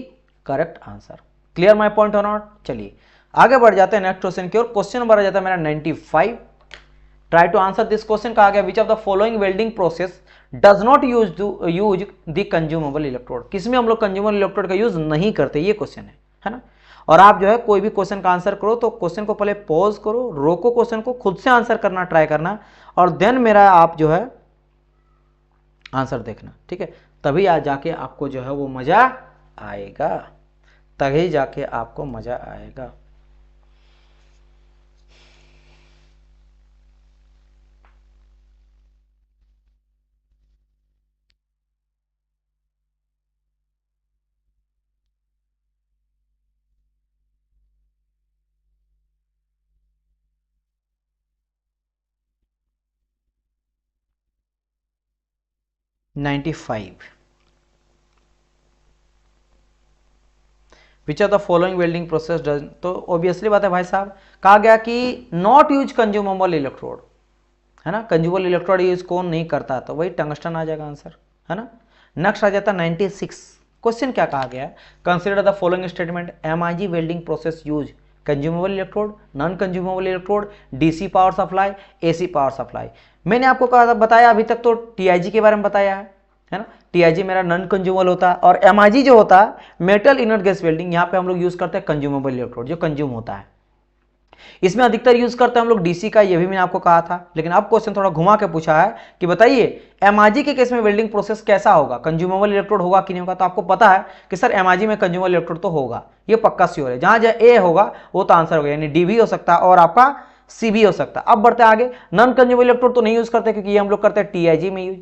correct answer. Clear my point or not? चलिए आगे बढ़ जाते हैं नेक्स्ट क्वेश्चन की ओर। क्वेश्चन नंबर आ जाता है मेरा 95। Try to answer this question. कहा गया which of the following welding process does not use the consumable electrode. किसमें हम लोग कंज्यूमेबल इलेक्ट्रोड का यूज नहीं करते, ये क्वेश्चन है ना। और आप जो है कोई भी क्वेश्चन का आंसर करो तो क्वेश्चन को पहले पॉज करो, रोको क्वेश्चन को, खुद से आंसर करना ट्राई करना, और देन मेरा आप जो है आंसर देखना। ठीक है, तभी आज जाके आपको जो है वो मजा आएगा, तभी जाके आपको मजा आएगा। विच of the following welding process does, तो ऑब्वियसली बात है भाई साहब, कहा गया कि नॉट यूज कंज्यूमेबल इलेक्ट्रोड, है ना। कंज्यूमेबल इलेक्ट्रोड यूज कौन नहीं करता? तो वही टंगस्टन आ जाएगा आंसर, है ना। नेक्स्ट आ जाता है 96। क्वेश्चन क्या कहा गया? Consider the following statement. MIG welding process use consumable electrode, non consumable electrode, DC power supply, AC power supply. मैंने आपको कहा बताया अभी तक तो टीआईजी के बारे में बताया है ना। टीआईजी मेरा नॉन कंज्यूमेबल होता है, और एमआईजी जो होता है मेटल इनर्ट गैस वेल्डिंग, यहाँ पे हम लोग यूज करते हैं कंज्यूमेबल इलेक्ट्रोड, जो कंज्यूम होता है। इसमें अधिकतर यूज करते हैं हम लोग डीसी का, ये भी मैंने आपको कहा था। लेकिन अब क्वेश्चन थोड़ा घुमा के पूछा है कि बताइए एमआईजी के केस में वेल्डिंग प्रोसेस कैसा होगा, कंज्यूमेबल इलेक्ट्रोड होगा कि नहीं होगा। तो आपको पता है कि सर एमआईजी में कंज्यूमेबल इलेक्ट्रोड तो होगा, ये पक्का श्योर है। जहां जहां ए होगा वो तो आंसर होगा, यानी डी भी हो सकता है और आपका सी भी हो सकता है। अब बढ़ते आगे, नॉन कंज्यूमेबल इलेक्ट्रोड तो नहीं यूज करते क्योंकि ये हम लोग करते हैं टीआईजी में यूज।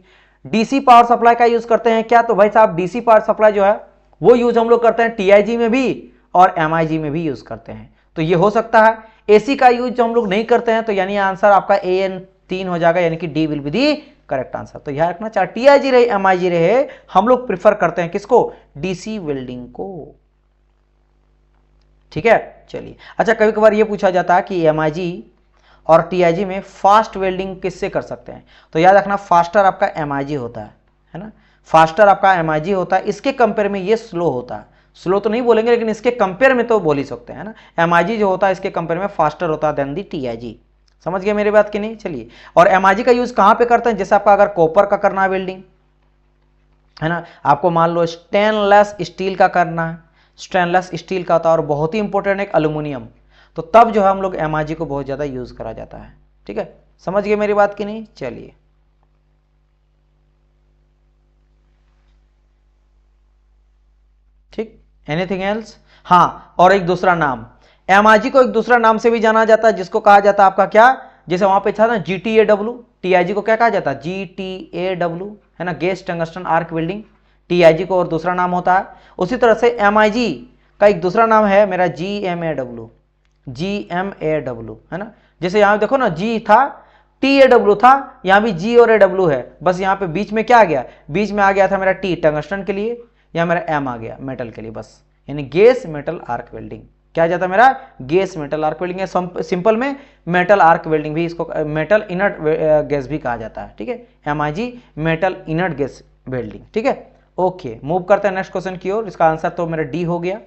डीसी पावर सप्लाई का यूज करते हैं क्या? तो भाई साहब डीसी पावर सप्लाई जो है वो यूज हम लोग करते हैं टीआईजी में भी और एमआईजी में भी यूज करते हैं। तो ये हो सकता है। एसी का यूज जो हम लोग नहीं करते हैं, तो यानी आंसर आपका AN 3 हो जाएगा, यानी कि D will be the correct answer. तो यह रखना, चाहे टीआईजी रहे एमआईजी रहे, हम लोग प्रिफर करते हैं किसको? डीसी वेल्डिंग को। ठीक है, चलिए। अच्छा, कभी कभार ये पूछा जाता है कि एमआईजी और टीआईजी में फास्ट वेल्डिंग किससे कर सकते हैं? तो याद रखना फास्टर आपका एमआईजी होता है ना। फास्टर आपका एमआईजी होता है, इसके कंपेयर में ये स्लो होता है। स्लो तो नहीं बोलेंगे, लेकिन इसके कंपेयर में तो बोल ही सकते हैं ना। एमआईजी जो होता है इसके कंपेयर में फास्टर होता है देन दी टीआईजी। समझ गए मेरी बात कि नहीं? चलिए, और एमआईजी का यूज कहां पे करते हैं? जैसे आपका अगर कॉपर का करना है वेल्डिंग, है ना, आपको मान लो स्टेनलेस स्टील का करना है, स्टेनलेस स्टील का होता है, और बहुत ही इंपॉर्टेंट एक एल्यूमिनियम, तो तब जो है हम लोग एमआईजी को बहुत ज्यादा यूज करा जाता है। ठीक है, समझ गए मेरी बात कि नहीं? चलिए ठीक, एनीथिंग एल्स? हाँ, और एक दूसरा नाम MIG को एक दूसरा नाम से भी जाना जाता है, जिसको कहा जाता है आपका क्या, जैसे वहां पे था ना GTAW, TIG को क्या कहा जाता है, GTAW, है ना, gas tungsten arc welding, TIG को और दूसरा नाम होता है। उसी तरह से MIG का एक दूसरा नाम है मेरा GMAW, GMAW, है ना। जैसे यहां देखो ना, G था, TAW था, यहां भी G और AW है, बस यहां पे बीच में क्या आ गया, बीच में आ गया था मेरा T टंगस्टन के लिए, या मेरा M आ गया मेटल के लिए, बस, यानी गैस मेटल आर्क वेल्डिंग। क्या जाता है मेरा, गैस मेटल आर्क वेल्डिंग है, सिंपल में मेटल आर्क वेल्डिंग भी, इसको मेटल इनर्ट गैस भी कहा जाता है, ठीक है, MIG metal inert gas welding, ठीक है। ओके, मूव करते हैं नेक्स्ट क्वेश्चन की ओर। इसका आंसर तो मेरा डी हो गया।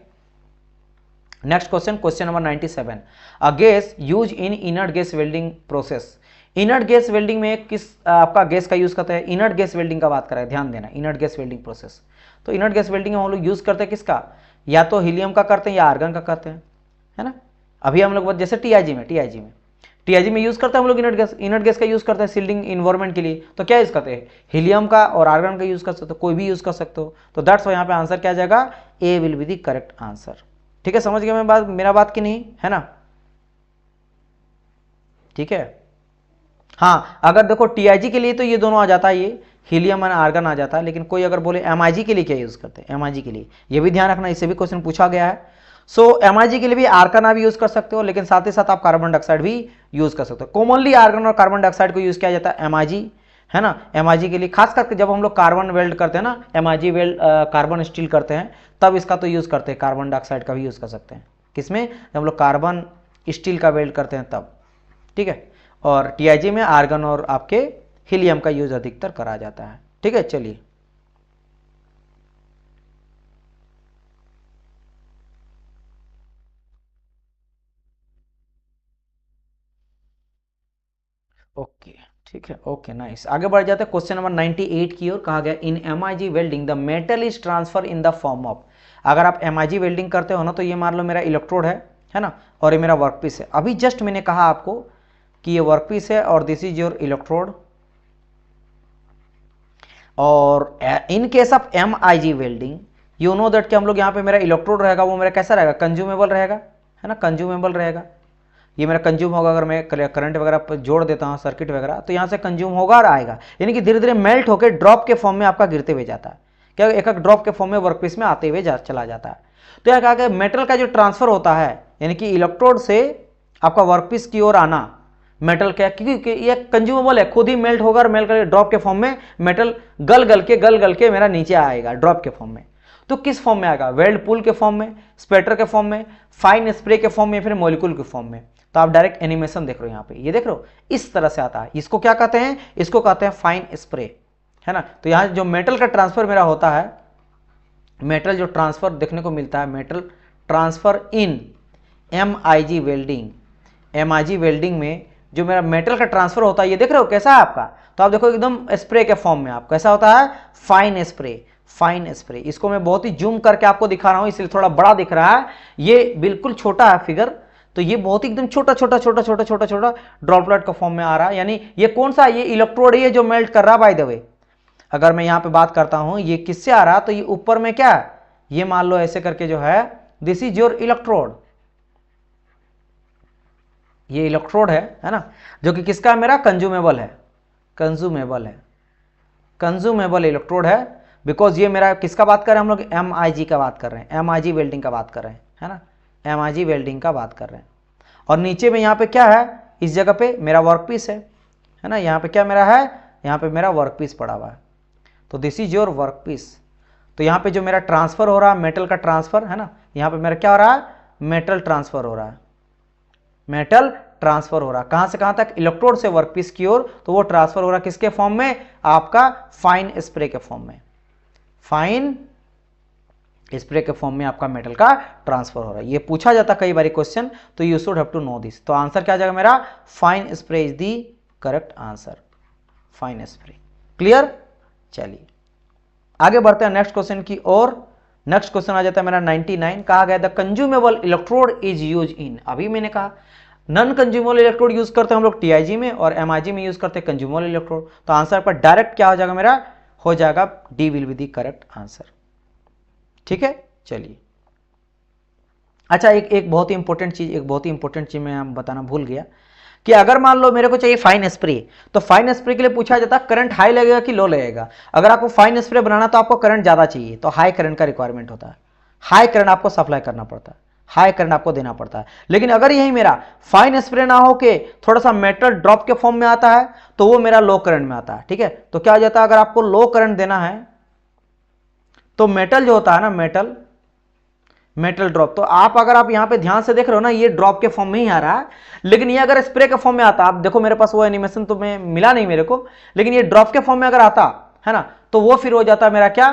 Next question, question number 97, a gas use in inert gas welding process. Inert gas welding में किस आपका गैस का यूज करते हैं, इनर्ट गैस वेल्डिंग का बात करें, ध्यान देना, इनर्ट गैस वेल्डिंग प्रोसेस। तो इनर्ट गैस वेल्डिंग में हम लोग यूज करते हैं किसका, या तो हीलियम का करते हैं या आर्गन का करते हैं, है ना। अभी हम लोग जैसे टीआईजी में यूज करते हैं हम लोग इनर्ट गैस का यूज करते हैं सील्डिंग इन्वायरमेंट के लिए। तो क्या यूज करते हैं, हीलियम का और आर्गन का यूज कर सकते हो, कोई भी यूज कर सकते हो। तो दैट्स यहाँ पे आंसर क्या जाएगा, A will be the correct answer. ठीक है, समझ गया मैं बात, मेरा बात की नहीं, है ना, ठीक है। हाँ, अगर देखो टीआईजी के लिए तो ये दोनों आ जाता है, ये हीलियम और आर्गन आ जाता है, लेकिन कोई अगर बोले एमआईजी के लिए क्या यूज करते हैं, एमआईजी के लिए ये भी ध्यान रखना, इससे भी क्वेश्चन पूछा गया है। सो एमआईजी के लिए भी आर्गन भी यूज कर सकते हो, लेकिन साथ ही साथ आप कार्बन डाइऑक्साइड भी यूज कर सकते हो। कॉमनली आर्गन और कार्बन डाइऑक्साइड को यूज किया जाता है एमआईजी, है ना। एमआईजी के लिए खास करके जब हम लोग कार्बन वेल्ड करते हैं ना, एमआईजी वेल्ड कार्बन स्टील करते हैं, तब इसका तो यूज करते हैं, कार्बन डाइऑक्साइड का भी यूज कर सकते हैं। किसमें, जब हम लोग कार्बन स्टील का वेल्ड करते हैं तब, ठीक है। और टीआईजी में आर्गन और आपके हीलियम का यूज अधिकतर करा जाता है, ठीक है। चलिए ओके, ठीक है, ओके, नाइस। आगे बढ़ जाते हैं क्वेश्चन नंबर 98 की ओर। कहा गया in MIG welding the metal is transfer in the form of. अगर आप एमआईजी वेल्डिंग करते हो ना, तो ये मान लो मेरा इलेक्ट्रोड है ना, और ये मेरा वर्कपीस है। अभी जस्ट मैंने कहा आपको कि ये वर्कपीस है और दिस इज योर इलेक्ट्रोड, और in case of MIG welding you know that कि हम लोग यहाँ पे मेरा इलेक्ट्रोड रहेगा, वो मेरा कैसा रहेगा, कंज्यूमेबल रहेगा, है ना, कंज्यूमेबल रहेगा। ये मेरा कंज्यूम होगा, अगर मैं करंट वगैरह पर जोड़ देता हूँ सर्किट वगैरह, तो यहाँ से कंज्यूम होगा और आएगा, यानी कि धीरे धीरे मेल्ट होकर ड्रॉप के फॉर्म में आपका गिरते हुए जाता है। क्या एक एक ड्रॉप के फॉर्म में वर्कपीस में आते हुए चला जाता है। तो यहाँ कहा गया मेटल का जो ट्रांसफर होता है, यानी कि इलेक्ट्रोड से आपका वर्कपीस की ओर आना, मेटल क्या, क्योंकि ये कंज्यूमेबल है, खुद ही मेल्ट होगा और मेल्ट करके ड्रॉप के फॉर्म में मेटल गल गल के मेरा नीचे आएगा ड्रॉप के फॉर्म में। तो किस फॉर्म में आएगा, वेल्ड पूल के फॉर्म में, स्पेटर के फॉर्म में, फाइन स्प्रे के फॉर्म में, फिर मॉलिक्यूल के फॉर्म में। तो आप डायरेक्ट एनिमेशन देख रहे हो यहाँ पे, ये देख रहे हो, इस तरह से आता है। इसको क्या कहते हैं, इसको कहते हैं फाइन स्प्रे, है ना। तो यहाँ जो मेटल का ट्रांसफर मेरा होता है, मेटल जो ट्रांसफर देखने को मिलता है, मेटल ट्रांसफर इन एमआईजी वेल्डिंग, एमआईजी वेल्डिंग में जो मेरा मेटल का ट्रांसफर होता है, ये देख रहे हो कैसा है आपका। तो आप देखो एकदम स्प्रे के फॉर्म में आप कैसा होता है, फाइन स्प्रे, फाइन स्प्रे। इसको मैं बहुत ही जूम करके आपको दिखा रहा हूं, इसलिए थोड़ा बड़ा दिख रहा है, ये बिल्कुल छोटा है फिगर। तो ये बहुत ही एकदम छोटा छोटा छोटा छोटा छोटा छोटा ड्रॉपलेट का फॉर्म में आ रहा है, यानी ये कौन सा, ये इलेक्ट्रोड है जो मेल्ट कर रहा है। बाय द वे अगर मैं यहाँ पे बात करता हूं ये किससे आ रहा, तो ये ऊपर में क्या है, ये मान लो ऐसे करके जो है, दिस इज योर इलेक्ट्रोड, ये इलेक्ट्रोड है ना, जो कि किसका, मेरा कंज्यूमेबल है, कंज्यूमेबल है, कंज्यूमेबल इलेक्ट्रोड है। बिकॉज ये मेरा किसका बात कर रहे हैं हम लोग, एमआईजी का बात कर रहे हैं, एमआईजी वेल्डिंग का बात कर रहे हैं, है ना, एमआईजी वेल्डिंग का बात कर रहे हैं। और नीचे में यहाँ पे क्या है, इस जगह पे मेरा वर्कपीस है ना, यहाँ पे क्या मेरा है, यहाँ पे मेरा वर्कपीस पड़ा हुआ है। तो दिस इज योर वर्कपीस। तो यहाँ पे जो मेरा ट्रांसफर हो रहा है, मेटल का ट्रांसफर, है ना, यहाँ पे मेरा क्या हो रहा है, मेटल ट्रांसफर हो रहा है, मेटल ट्रांसफर हो रहा है, कहां से कहां तक, इलेक्ट्रोड से वर्कपीस की ओर। तो वो ट्रांसफर हो रहा है किसके फॉर्म में, आपका फाइन स्प्रे के फॉर्म में, फाइन स्प्रे के फॉर्म में आपका मेटल का ट्रांसफर हो रहा है। ये पूछा जाता कई बार क्वेश्चन, तो you should have to know this. तो आंसर क्या जाएगा मेरा, fine spray is the correct answer, fine spray. Clear. चलिए आगे बढ़ते हैं नेक्स्ट क्वेश्चन की ओर। नेक्स्ट क्वेश्चन आ जाता है मेरा 99। कहा गया the consumable electrode is use in. अभी मैंने कहा नॉन कंज्यूमेबल इलेक्ट्रोड यूज करते हैं हम लोग टीआईजी में, और एमआईजी में यूज करते हैं कंज्यूमेबल इलेक्ट्रोड। तो आंसर पर डायरेक्ट क्या हो जाएगा मेरा, हो जाएगा D will be the correct answer. ठीक है, चलिए, अच्छा एक बहुत ही इंपॉर्टेंट चीज मैं बताना भूल गया कि अगर मान लो मेरे को चाहिए फाइन स्प्रे, तो फाइन स्प्रे के लिए पूछा जाता है करंट हाई लगेगा कि लो लगेगा। अगर आपको फाइन स्प्रे बनाना तो आपको करंट ज्यादा चाहिए, तो हाई करंट का रिक्वायरमेंट होता है, हाई करंट आपको सप्लाई करना पड़ता है, हाई करंट आपको देना पड़ता है। लेकिन अगर यही मेरा फाइन स्प्रे ना हो के थोड़ा सा मेटल ड्रॉप के फॉर्म में आता है तो वो मेरा लो करंट में आता है। ठीक है, तो क्या हो जाता है, अगर आपको लो करंट देना है तो मेटल जो होता है ना, मेटल ड्रॉप, तो अगर आप यहां पे ध्यान से देख रहे हो ना, ये ड्रॉप के फॉर्म में ही आ रहा है। लेकिन ये अगर स्प्रे के फॉर्म में आता, आप देखो मेरे पास वो एनिमेशन तो मैं मिला नहीं मेरे को, लेकिन ये ड्रॉप के फॉर्म में अगर आता है ना, तो वो फिर हो जाता है मेरा क्या,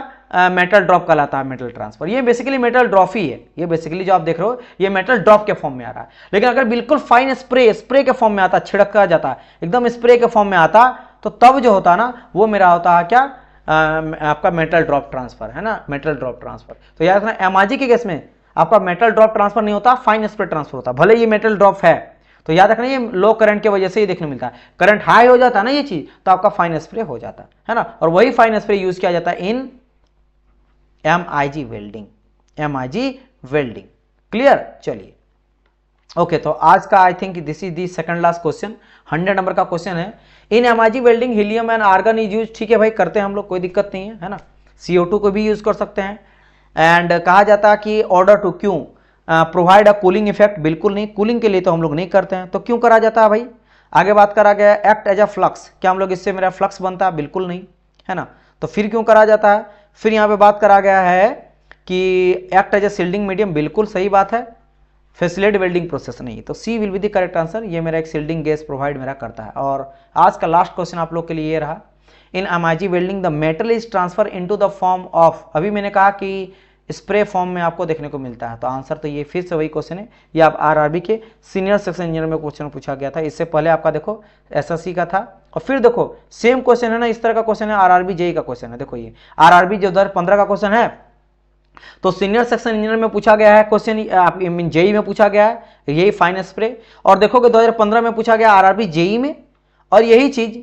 मेटल ड्रॉप कहलाता है, मेटल ट्रांसफर। ये बेसिकली मेटल ड्रॉप ही है, ये बेसिकली जो आप देख रहे हो ये मेटल ड्रॉप के फॉर्म में आ रहा है। लेकिन अगर बिल्कुल फाइन स्प्रे के फॉर्म में आता, छिड़का जाता है, एकदम स्प्रे के फॉर्म में आता, तो तब जो होता ना वो मेरा होता है क्या, आपका मेटल ड्रॉप ट्रांसफर, है ना, मेटल ड्रॉप ट्रांसफर। तो याद रखना एमआरजी के केस में आपका मेटल ड्रॉप ट्रांसफर नहीं होता, फाइन स्प्रे ट्रांसफर होता, भले ये मेटल ड्रॉप है। तो याद रखना ये लो करंट की वजह से ही देखने मिलता है। करंट हाई हो जाता है ना ये चीज, तो आपका फाइन स्प्रे हो जाता है ना, और वही फाइन स्प्रे यूज किया जाता है इन एमआईजी वेल्डिंग। क्लियर, चलिए ओके। तो आज का I think this is the second last question, 100 number का क्वेश्चन है। In MIG welding helium and argon is use, ठीक है भाई, करते हैं हम लोग, कोई दिक्कत नहीं है ना। CO2 को भी यूज कर सकते हैं। एंड कहा जाता है कि ऑर्डर टू क्यों प्रोवाइड अ कूलिंग इफेक्ट, बिल्कुल नहीं, कूलिंग के लिए तो हम लोग नहीं करते हैं। तो क्यों करा जाता है भाई, आगे बात करा गया। एक्ट एज अ फ्लक्स, क्या हम लोग इससे मेरा फ्लक्स बनता है, बिल्कुल नहीं, है ना। तो फिर क्यों करा जाता है, फिर यहाँ पे बात करा गया है कि act as a shielding medium, बिल्कुल सही बात है। फैसिलिटेट वेल्डिंग प्रोसेस नहीं, तो C will be the correct answer, ये मेरा एक सील्डिंग गैस प्रोवाइड मेरा करता है। और आज का लास्ट क्वेश्चन आप लोग के लिए ये रहा, in MIG welding the metal is transfer into the form of, अभी मैंने कहा कि स्प्रे फॉर्म में आपको देखने को मिलता है, तो आंसर तो ये फिर से वही क्वेश्चन है। ये आप आरआरबी के सीनियर सेक्शन इंजीनियर में क्वेश्चन पूछा गया था, इससे पहले आपका देखो एसएससी का था, और फिर देखो सेम क्वेश्चन है ना, इस तरह का क्वेश्चन है, आरआरबी जेई का क्वेश्चन है। देखो ये आरआरबी जो 2015 का क्वेश्चन है, तो सीनियर सेक्शन इंजीनियर में पूछा गया है क्वेश्चन, आप जेई में पूछा गया है यही फाइन स्प्रे, और देखोगे 2015 में पूछा गया आरआरबी जेई में, और यही चीज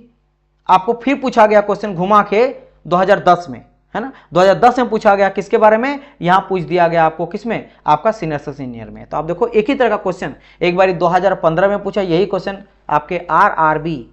आपको फिर पूछा गया क्वेश्चन घुमा के 2010 में, है ना। 2010 में पूछा गया किसके बारे में, यहां पूछ दिया गया आपको किसमें, आपका सीनियर सेक्शन इंजीनियर में। तो आप देखो एक ही तरह का क्वेश्चन, एक बार 2015 में पूछा यही क्वेश्चन आपके आरआरबी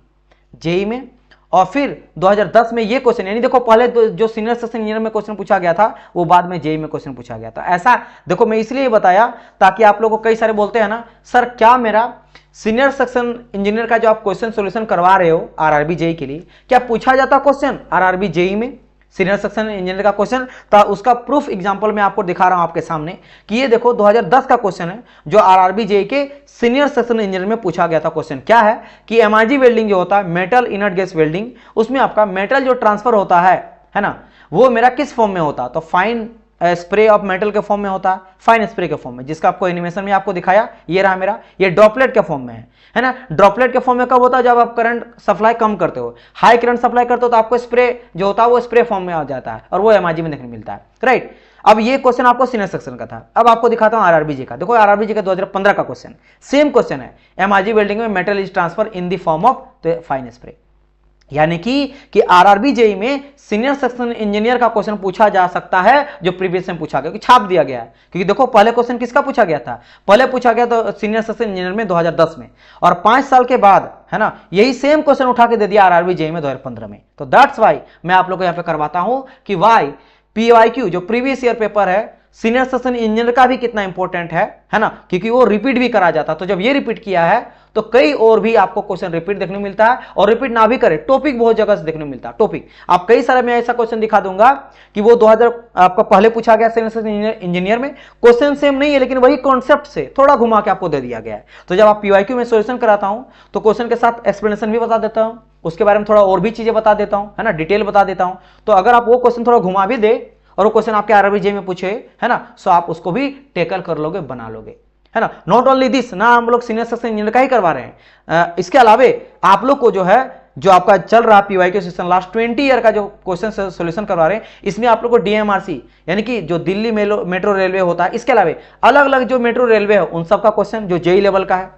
जेई में, और फिर 2010 में ये क्वेश्चन, यानी देखो पहले जो सीनियर सेक्शन इंजीनियर में क्वेश्चन पूछा गया था वो बाद में जेई में क्वेश्चन पूछा गया था। ऐसा देखो मैं इसलिए बताया ताकि आप लोगों को, कई सारे बोलते हैं ना सर क्या मेरा सीनियर सेक्शन इंजीनियर का जो आप क्वेश्चन सॉल्यूशन करवा रहे हो आरआरबी जेई के लिए, क्या पूछा जाता क्वेश्चन आरआरबी जेई में सीनियर सेक्शन इंजीनियर का क्वेश्चन, तो उसका प्रूफ एग्जांपल मैं आपको दिखा रहा हूं आपके सामने कि ये देखो 2010 का क्वेश्चन है जो आरआरबी जेई के सीनियर सेक्शन इंजीनियर में पूछा गया था। क्वेश्चन क्या है कि एमआईजी वेल्डिंग जो होता है, मेटल इनर्ट गैस वेल्डिंग, उसमें आपका मेटल जो ट्रांसफर होता है ना, वो मेरा किस फॉर्म में होता है, तो फाइन स्प्रे ऑफ मेटल के फॉर्म में होता है, फाइन स्प्रे के फॉर्म में, जिसका आपको एनिमेशन में आपको दिखाया, ये रहा मेरा, ये ड्रॉपलेट के फॉर्म में है ना। ड्रॉपलेट के फॉर्म में कब होता है, जब आप करंट सप्लाई कम करते हो, हाई करंट सप्लाई करते हो तो आपको स्प्रे जो होता है वो स्प्रे फॉर्म में आ जाता है, और वो एमआईजी में देखने मिलता है, राइट। अब ये क्वेश्चन आपको सीनियर सेक्शन का था। अब आपको दिखाता हूं आरआरबी जी का। देखो आरआरबी जी का 2015 का क्वेश्चन, सेम क्वेश्चन है, एमआईजी वेल्डिंग में metal is transfer in the form of fine spray, यानी कि आरआरबी जेई में सीनियर सेक्शन इंजीनियर का क्वेश्चन पूछा जा सकता है जो प्रीवियस में पूछा गया, कि छाप दिया गया है। क्योंकि देखो पहले क्वेश्चन किसका पूछा गया था, पहले पूछा गया तो सीनियर सेक्शन इंजीनियर में 2010 में, और 5 साल के बाद है ना यही सेम क्वेश्चन उठा के दे दिया आरआरबी जेई में 2015 में। तो दैट्स वाई मैं आप लोग को यहां पे करवाता हूं कि वाई पीवाईक्यू जो प्रीवियस ईयर पेपर है सीनियर सेक्शन इंजीनियर का भी कितना इंपॉर्टेंट है ना, क्योंकि वो रिपीट भी करा जाता। तो जब ये रिपीट किया है तो कई और भी आपको क्वेश्चन रिपीट देखने मिलता है, और रिपीट ना भी करे टॉपिक बहुत जगह से देखने मिलता है। टॉपिक आप कई सारे, मैं ऐसा क्वेश्चन दिखा दूंगा कि वो 2000 आपका पहले पूछा गया सीनियर सेक्शन इंजीनियर में, क्वेश्चन सेम नहीं है लेकिन वही कॉन्सेप्ट से थोड़ा घुमा के आपको दे दिया गया है। तो जब आप पीवाईक्यू में सॉल्यूशन कराता हूं तो क्वेश्चन के साथ एक्सप्लेनेशन भी बता देता हूं, उसके बारे में थोड़ा और भी चीजें बता देता हूं, है ना, डिटेल बता देता हूं। तो अगर आप वो क्वेश्चन थोड़ा घुमा भी दे और वो क्वेश्चन आपके आरआरबी जेई में पूछे, है ना, सो आप उसको भी टेकल कर लोगे, बना लोगे, है ना। नॉट ओनली दिस, ना हम लोग सीनियर सेक्शन इंजीनियर का ही करवा रहे हैं, इसके अलावे आप लोग को जो है, जो आपका चल रहा पीवाईक्यू सेशन लास्ट 20 ईयर का जो क्वेश्चन सॉल्यूशन करवा रहे हैं, इसमें आप लोग को डीएमआरसी यानी कि जो दिल्ली मेट्रो रेलवे होता है, इसके अलावा अलग अलग जो मेट्रो रेलवे है उन सब का क्वेश्चन जो जेई लेवल का है,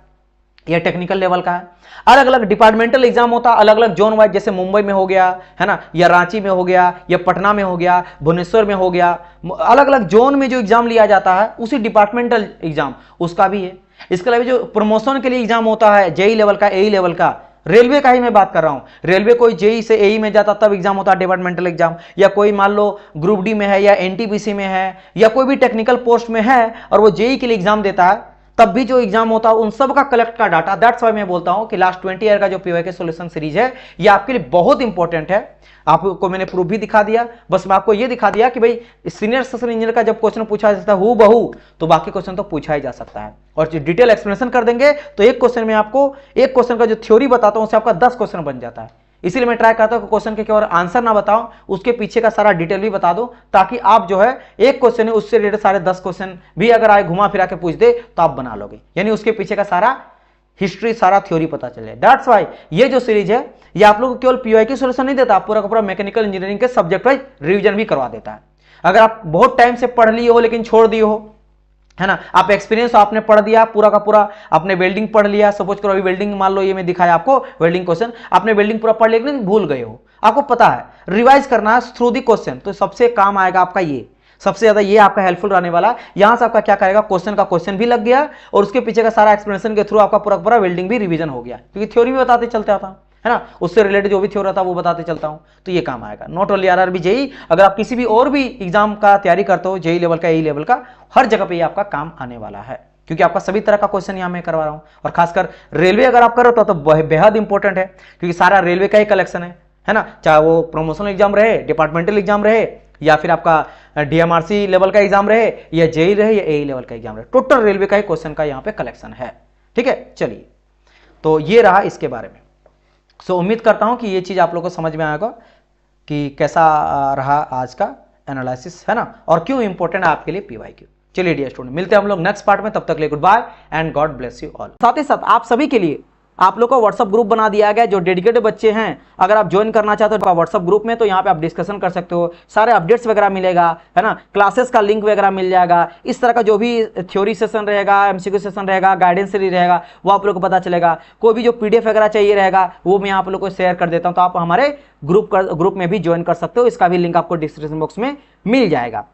यह टेक्निकल लेवल का है। अलग अलग डिपार्टमेंटल एग्जाम होता है, अलग अलग जोन वाइज, जैसे मुंबई में हो गया है ना, या रांची में हो गया, या पटना में हो गया, भुवनेश्वर में हो गया, अलग अलग जोन में जो एग्जाम लिया जाता है उसी डिपार्टमेंटल एग्जाम उसका भी है। इसके अलावा जो प्रमोशन के लिए एग्जाम होता है जेई लेवल का, एई लेवल का, रेलवे का ही मैं बात कर रहा हूं, रेलवे कोई जेई से एई में जाता तब एग्जाम होता है डिपार्टमेंटल एग्जाम, या कोई मान लो ग्रुप डी में है या एनटीपीसी में है या कोई भी टेक्निकल पोस्ट में है और वो जेई के लिए एग्जाम देता है, तब भी जो एग्जाम होता है उन सब का कलेक्ट का डाटा। दैट्स वाई मैं बोलता हूं कि लास्ट 20 ईयर का जो पीवाईक्यू सॉल्यूशन सीरीज है ये आपके लिए बहुत इंपॉर्टेंट है। आपको मैंने प्रूफ भी दिखा दिया, बस मैं आपको ये दिखा दिया कि भाई सीनियर सेशन इंजीनियर का जब क्वेश्चन पूछा जाता है हूबहू, तो बाकी क्वेश्चन तो पूछा ही जा सकता है। और जो डिटेल एक्सप्लेनेशन कर देंगे तो एक क्वेश्चन में आपको, एक क्वेश्चन का जो थ्योरी बताता हूं उससे आपका 10 क्वेश्चन बन जाता है। इसीलिए मैं ट्राई करता हूं कि क्वेश्चन के केवल आंसर ना बताऊं, उसके पीछे का सारा डिटेल भी बता दूं, ताकि आप जो है एक क्वेश्चन है उससे रिलेटेड सारे 10 क्वेश्चन भी अगर आए घुमा फिरा के पूछ दे तो आप बना लोगे, यानी उसके पीछे का सारा हिस्ट्री, सारा थ्योरी पता चले। दैट्स वाई ये जो सीरीज है ये आप लोग को केवल पीवाईक्यू सॉल्यूशन नहीं देता, पूरा का पूरा मैकेनिकल इंजीनियरिंग के सब्जेक्ट वाइज रिवीजन भी करवा देता है। अगर आप बहुत टाइम से पढ़ लिए हो लेकिन छोड़ दिए हो, है ना, आप एक्सपीरियंस आपने पढ़ दिया पूरा का पूरा, आपने वेल्डिंग पढ़ लिया, सपोज करो अभी वेल्डिंग मान लो ये मैं दिखाया आपको वेल्डिंग क्वेश्चन, आपने वेल्डिंग पूरा पढ़ लिया लेकिन भूल गए हो, आपको पता है रिवाइज करना है थ्रू दी क्वेश्चन, तो सबसे काम आएगा आपका ये, सबसे ज्यादा ये आपका हेल्पफुल रहने वाला। यहां से आपका क्या करेगा, क्वेश्चन का क्वेश्चन भी लग गया और उसके पीछे का सारा एक्सप्लेनेशन के थ्रू आपका पूरा पूरा वेल्डिंग भी रिवीजन हो गया, क्योंकि थ्योरी भी बताते चलते आता है ना, उससे रिलेटेड जो भी थ्योरी था वो बताते चलता हूं, तो ये काम आएगा। नॉट ओनली आरआरबी जेई, अगर आप किसी भी और भी एग्जाम का तैयारी करते हो, जेई लेवल का, एई लेवल का, हर जगह पे ये आपका काम आने वाला है, क्योंकि आपका सभी तरह का क्वेश्चन यहां मैं करवा रहा हूं। और खासकर रेलवे अगर आप करो तो बेहद इंपॉर्टेंट है, क्योंकि सारा रेलवे का ही कलेक्शन है ना, चाहे वो प्रमोशनल एग्जाम रहे, डिपार्टमेंटल एग्जाम रहे, या फिर आपका डीएमआरसी लेवल का एग्जाम रहे, या जेई रहे, या एई लेवल का एग्जाम रहे, टोटल रेलवे का ही क्वेश्चन का यहां पे कलेक्शन है। ठीक है, चलिए, तो ये रहा इसके बारे में। सो उम्मीद करता हूं कि ये चीज आप लोगों को समझ में आएगा कि कैसा रहा आज का एनालिसिस, है ना, और क्यों इंपॉर्टेंट है आपके लिए पीवाईक्यू। चलिए डियर स्टूडेंट, मिलते हैं हम लोग नेक्स्ट पार्ट में, तब तक के लिए goodbye and God bless you all. साथ ही साथ आप सभी के लिए आप लोग को व्हाट्सअप ग्रुप बना दिया गया, जो डेडिकेटेड बच्चे हैं, अगर आप ज्वाइन करना चाहते हो व्हाट्सअप ग्रुप में, तो यहाँ पे आप डिस्कशन कर सकते हो, सारे अपडेट्स वगैरह मिलेगा, है ना, क्लासेस का लिंक वगैरह मिल जाएगा, इस तरह का जो भी थ्योरी सेशन रहेगा, एमसीक्यू सेशन रहेगा, गाइडेंस रहेगा, वो आप लोग को पता चलेगा। कोई भी जो पीडीएफ वगैरह चाहिए रहेगा वो मैं आप लोग को शेयर कर देता हूँ, तो आप हमारे ग्रुप में भी ज्वाइन कर सकते हो, इसका भी लिंक आपको डिस्क्रिप्शन बॉक्स में मिल जाएगा।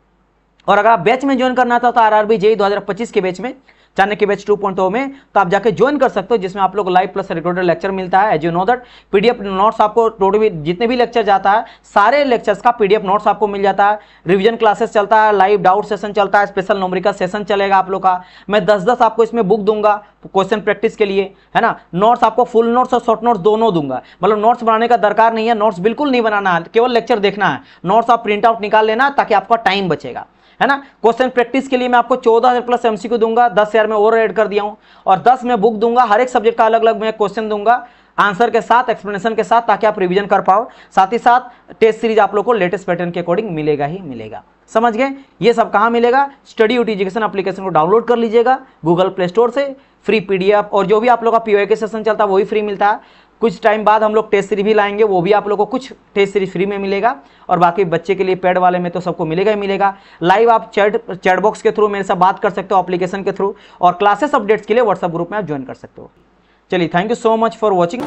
और अगर आप बैच में ज्वाइन करना चाहते हो आरआरबी जेई 2025 के बैच में, चाणक्य बैच 2.0 में, तो आप जाके ज्वाइन कर सकते हो, जिसमें आप लोग लाइव प्लस रिकॉर्डेड लेक्चर मिलता है। As you know that PDF notes आपको टोटल जितने भी लेक्चर जाता है सारे लेक्चर्स का पीडीएफ नोट्स आपको मिल जाता है, रिवीजन क्लासेस चलता है, लाइव डाउट सेशन चलता है, स्पेशल न्यूमेरिकल सेशन चलेगा आप लोग का। मैं 10-10 आपको इसमें बुक दूंगा क्वेश्चन प्रैक्टिस के लिए, है ना, नोट्स आपको फुल नोट्स और शॉर्ट नोट्स दोनों दूंगा, मतलब नोट्स बनाने का दरकार नहीं है, नोट्स बिल्कुल नहीं बनाना है, केवल लेक्चर देखना है, नोट्स आप प्रिंट आउट निकाल लेना ताकि आपका टाइम बचेगा, है ना। क्वेश्चन प्रैक्टिस के लिए मैं आपको 14,000 प्लस एमसीक्यू दूंगा, 10,000 में और ऐड कर दिया हूं, और 10 में बुक दूंगा, हर एक सब्जेक्ट का अलग अलग मैं क्वेश्चन दूंगा आंसर के साथ, एक्सप्लेनेशन के साथ, ताकि आप रिवीजन कर पाओ। साथ ही साथ टेस्ट सीरीज आप लोग को लेटेस्ट पैटर्न के अकॉर्डिंग मिलेगा ही मिलेगा। समझ गए? ये सब कहां मिलेगा? स्टडी यूटी एजुकेशन एप्लीकेशन को डाउनलोड कर लीजिएगा गूगल प्ले स्टोर से, फ्री पीडीएफ, और जो भी आप लोग का पीवाईक्यू सेशन चलता है वही फ्री मिलता है। कुछ टाइम बाद हम लोग टेस्ट सीरीज भी लाएंगे, वो भी आप लोगों को कुछ टेस्ट सीरीज फ्री में मिलेगा, और बाकी बच्चे के लिए पेड वाले में तो सबको मिलेगा ही मिलेगा। लाइव आप चैट बॉक्स के थ्रू मेरे साथ बात कर सकते हो, एप्लीकेशन के थ्रू, और क्लासेस अपडेट्स के लिए व्हाट्सएप ग्रुप में आप ज्वाइन कर सकते हो। चलिए, thank you so much for watching.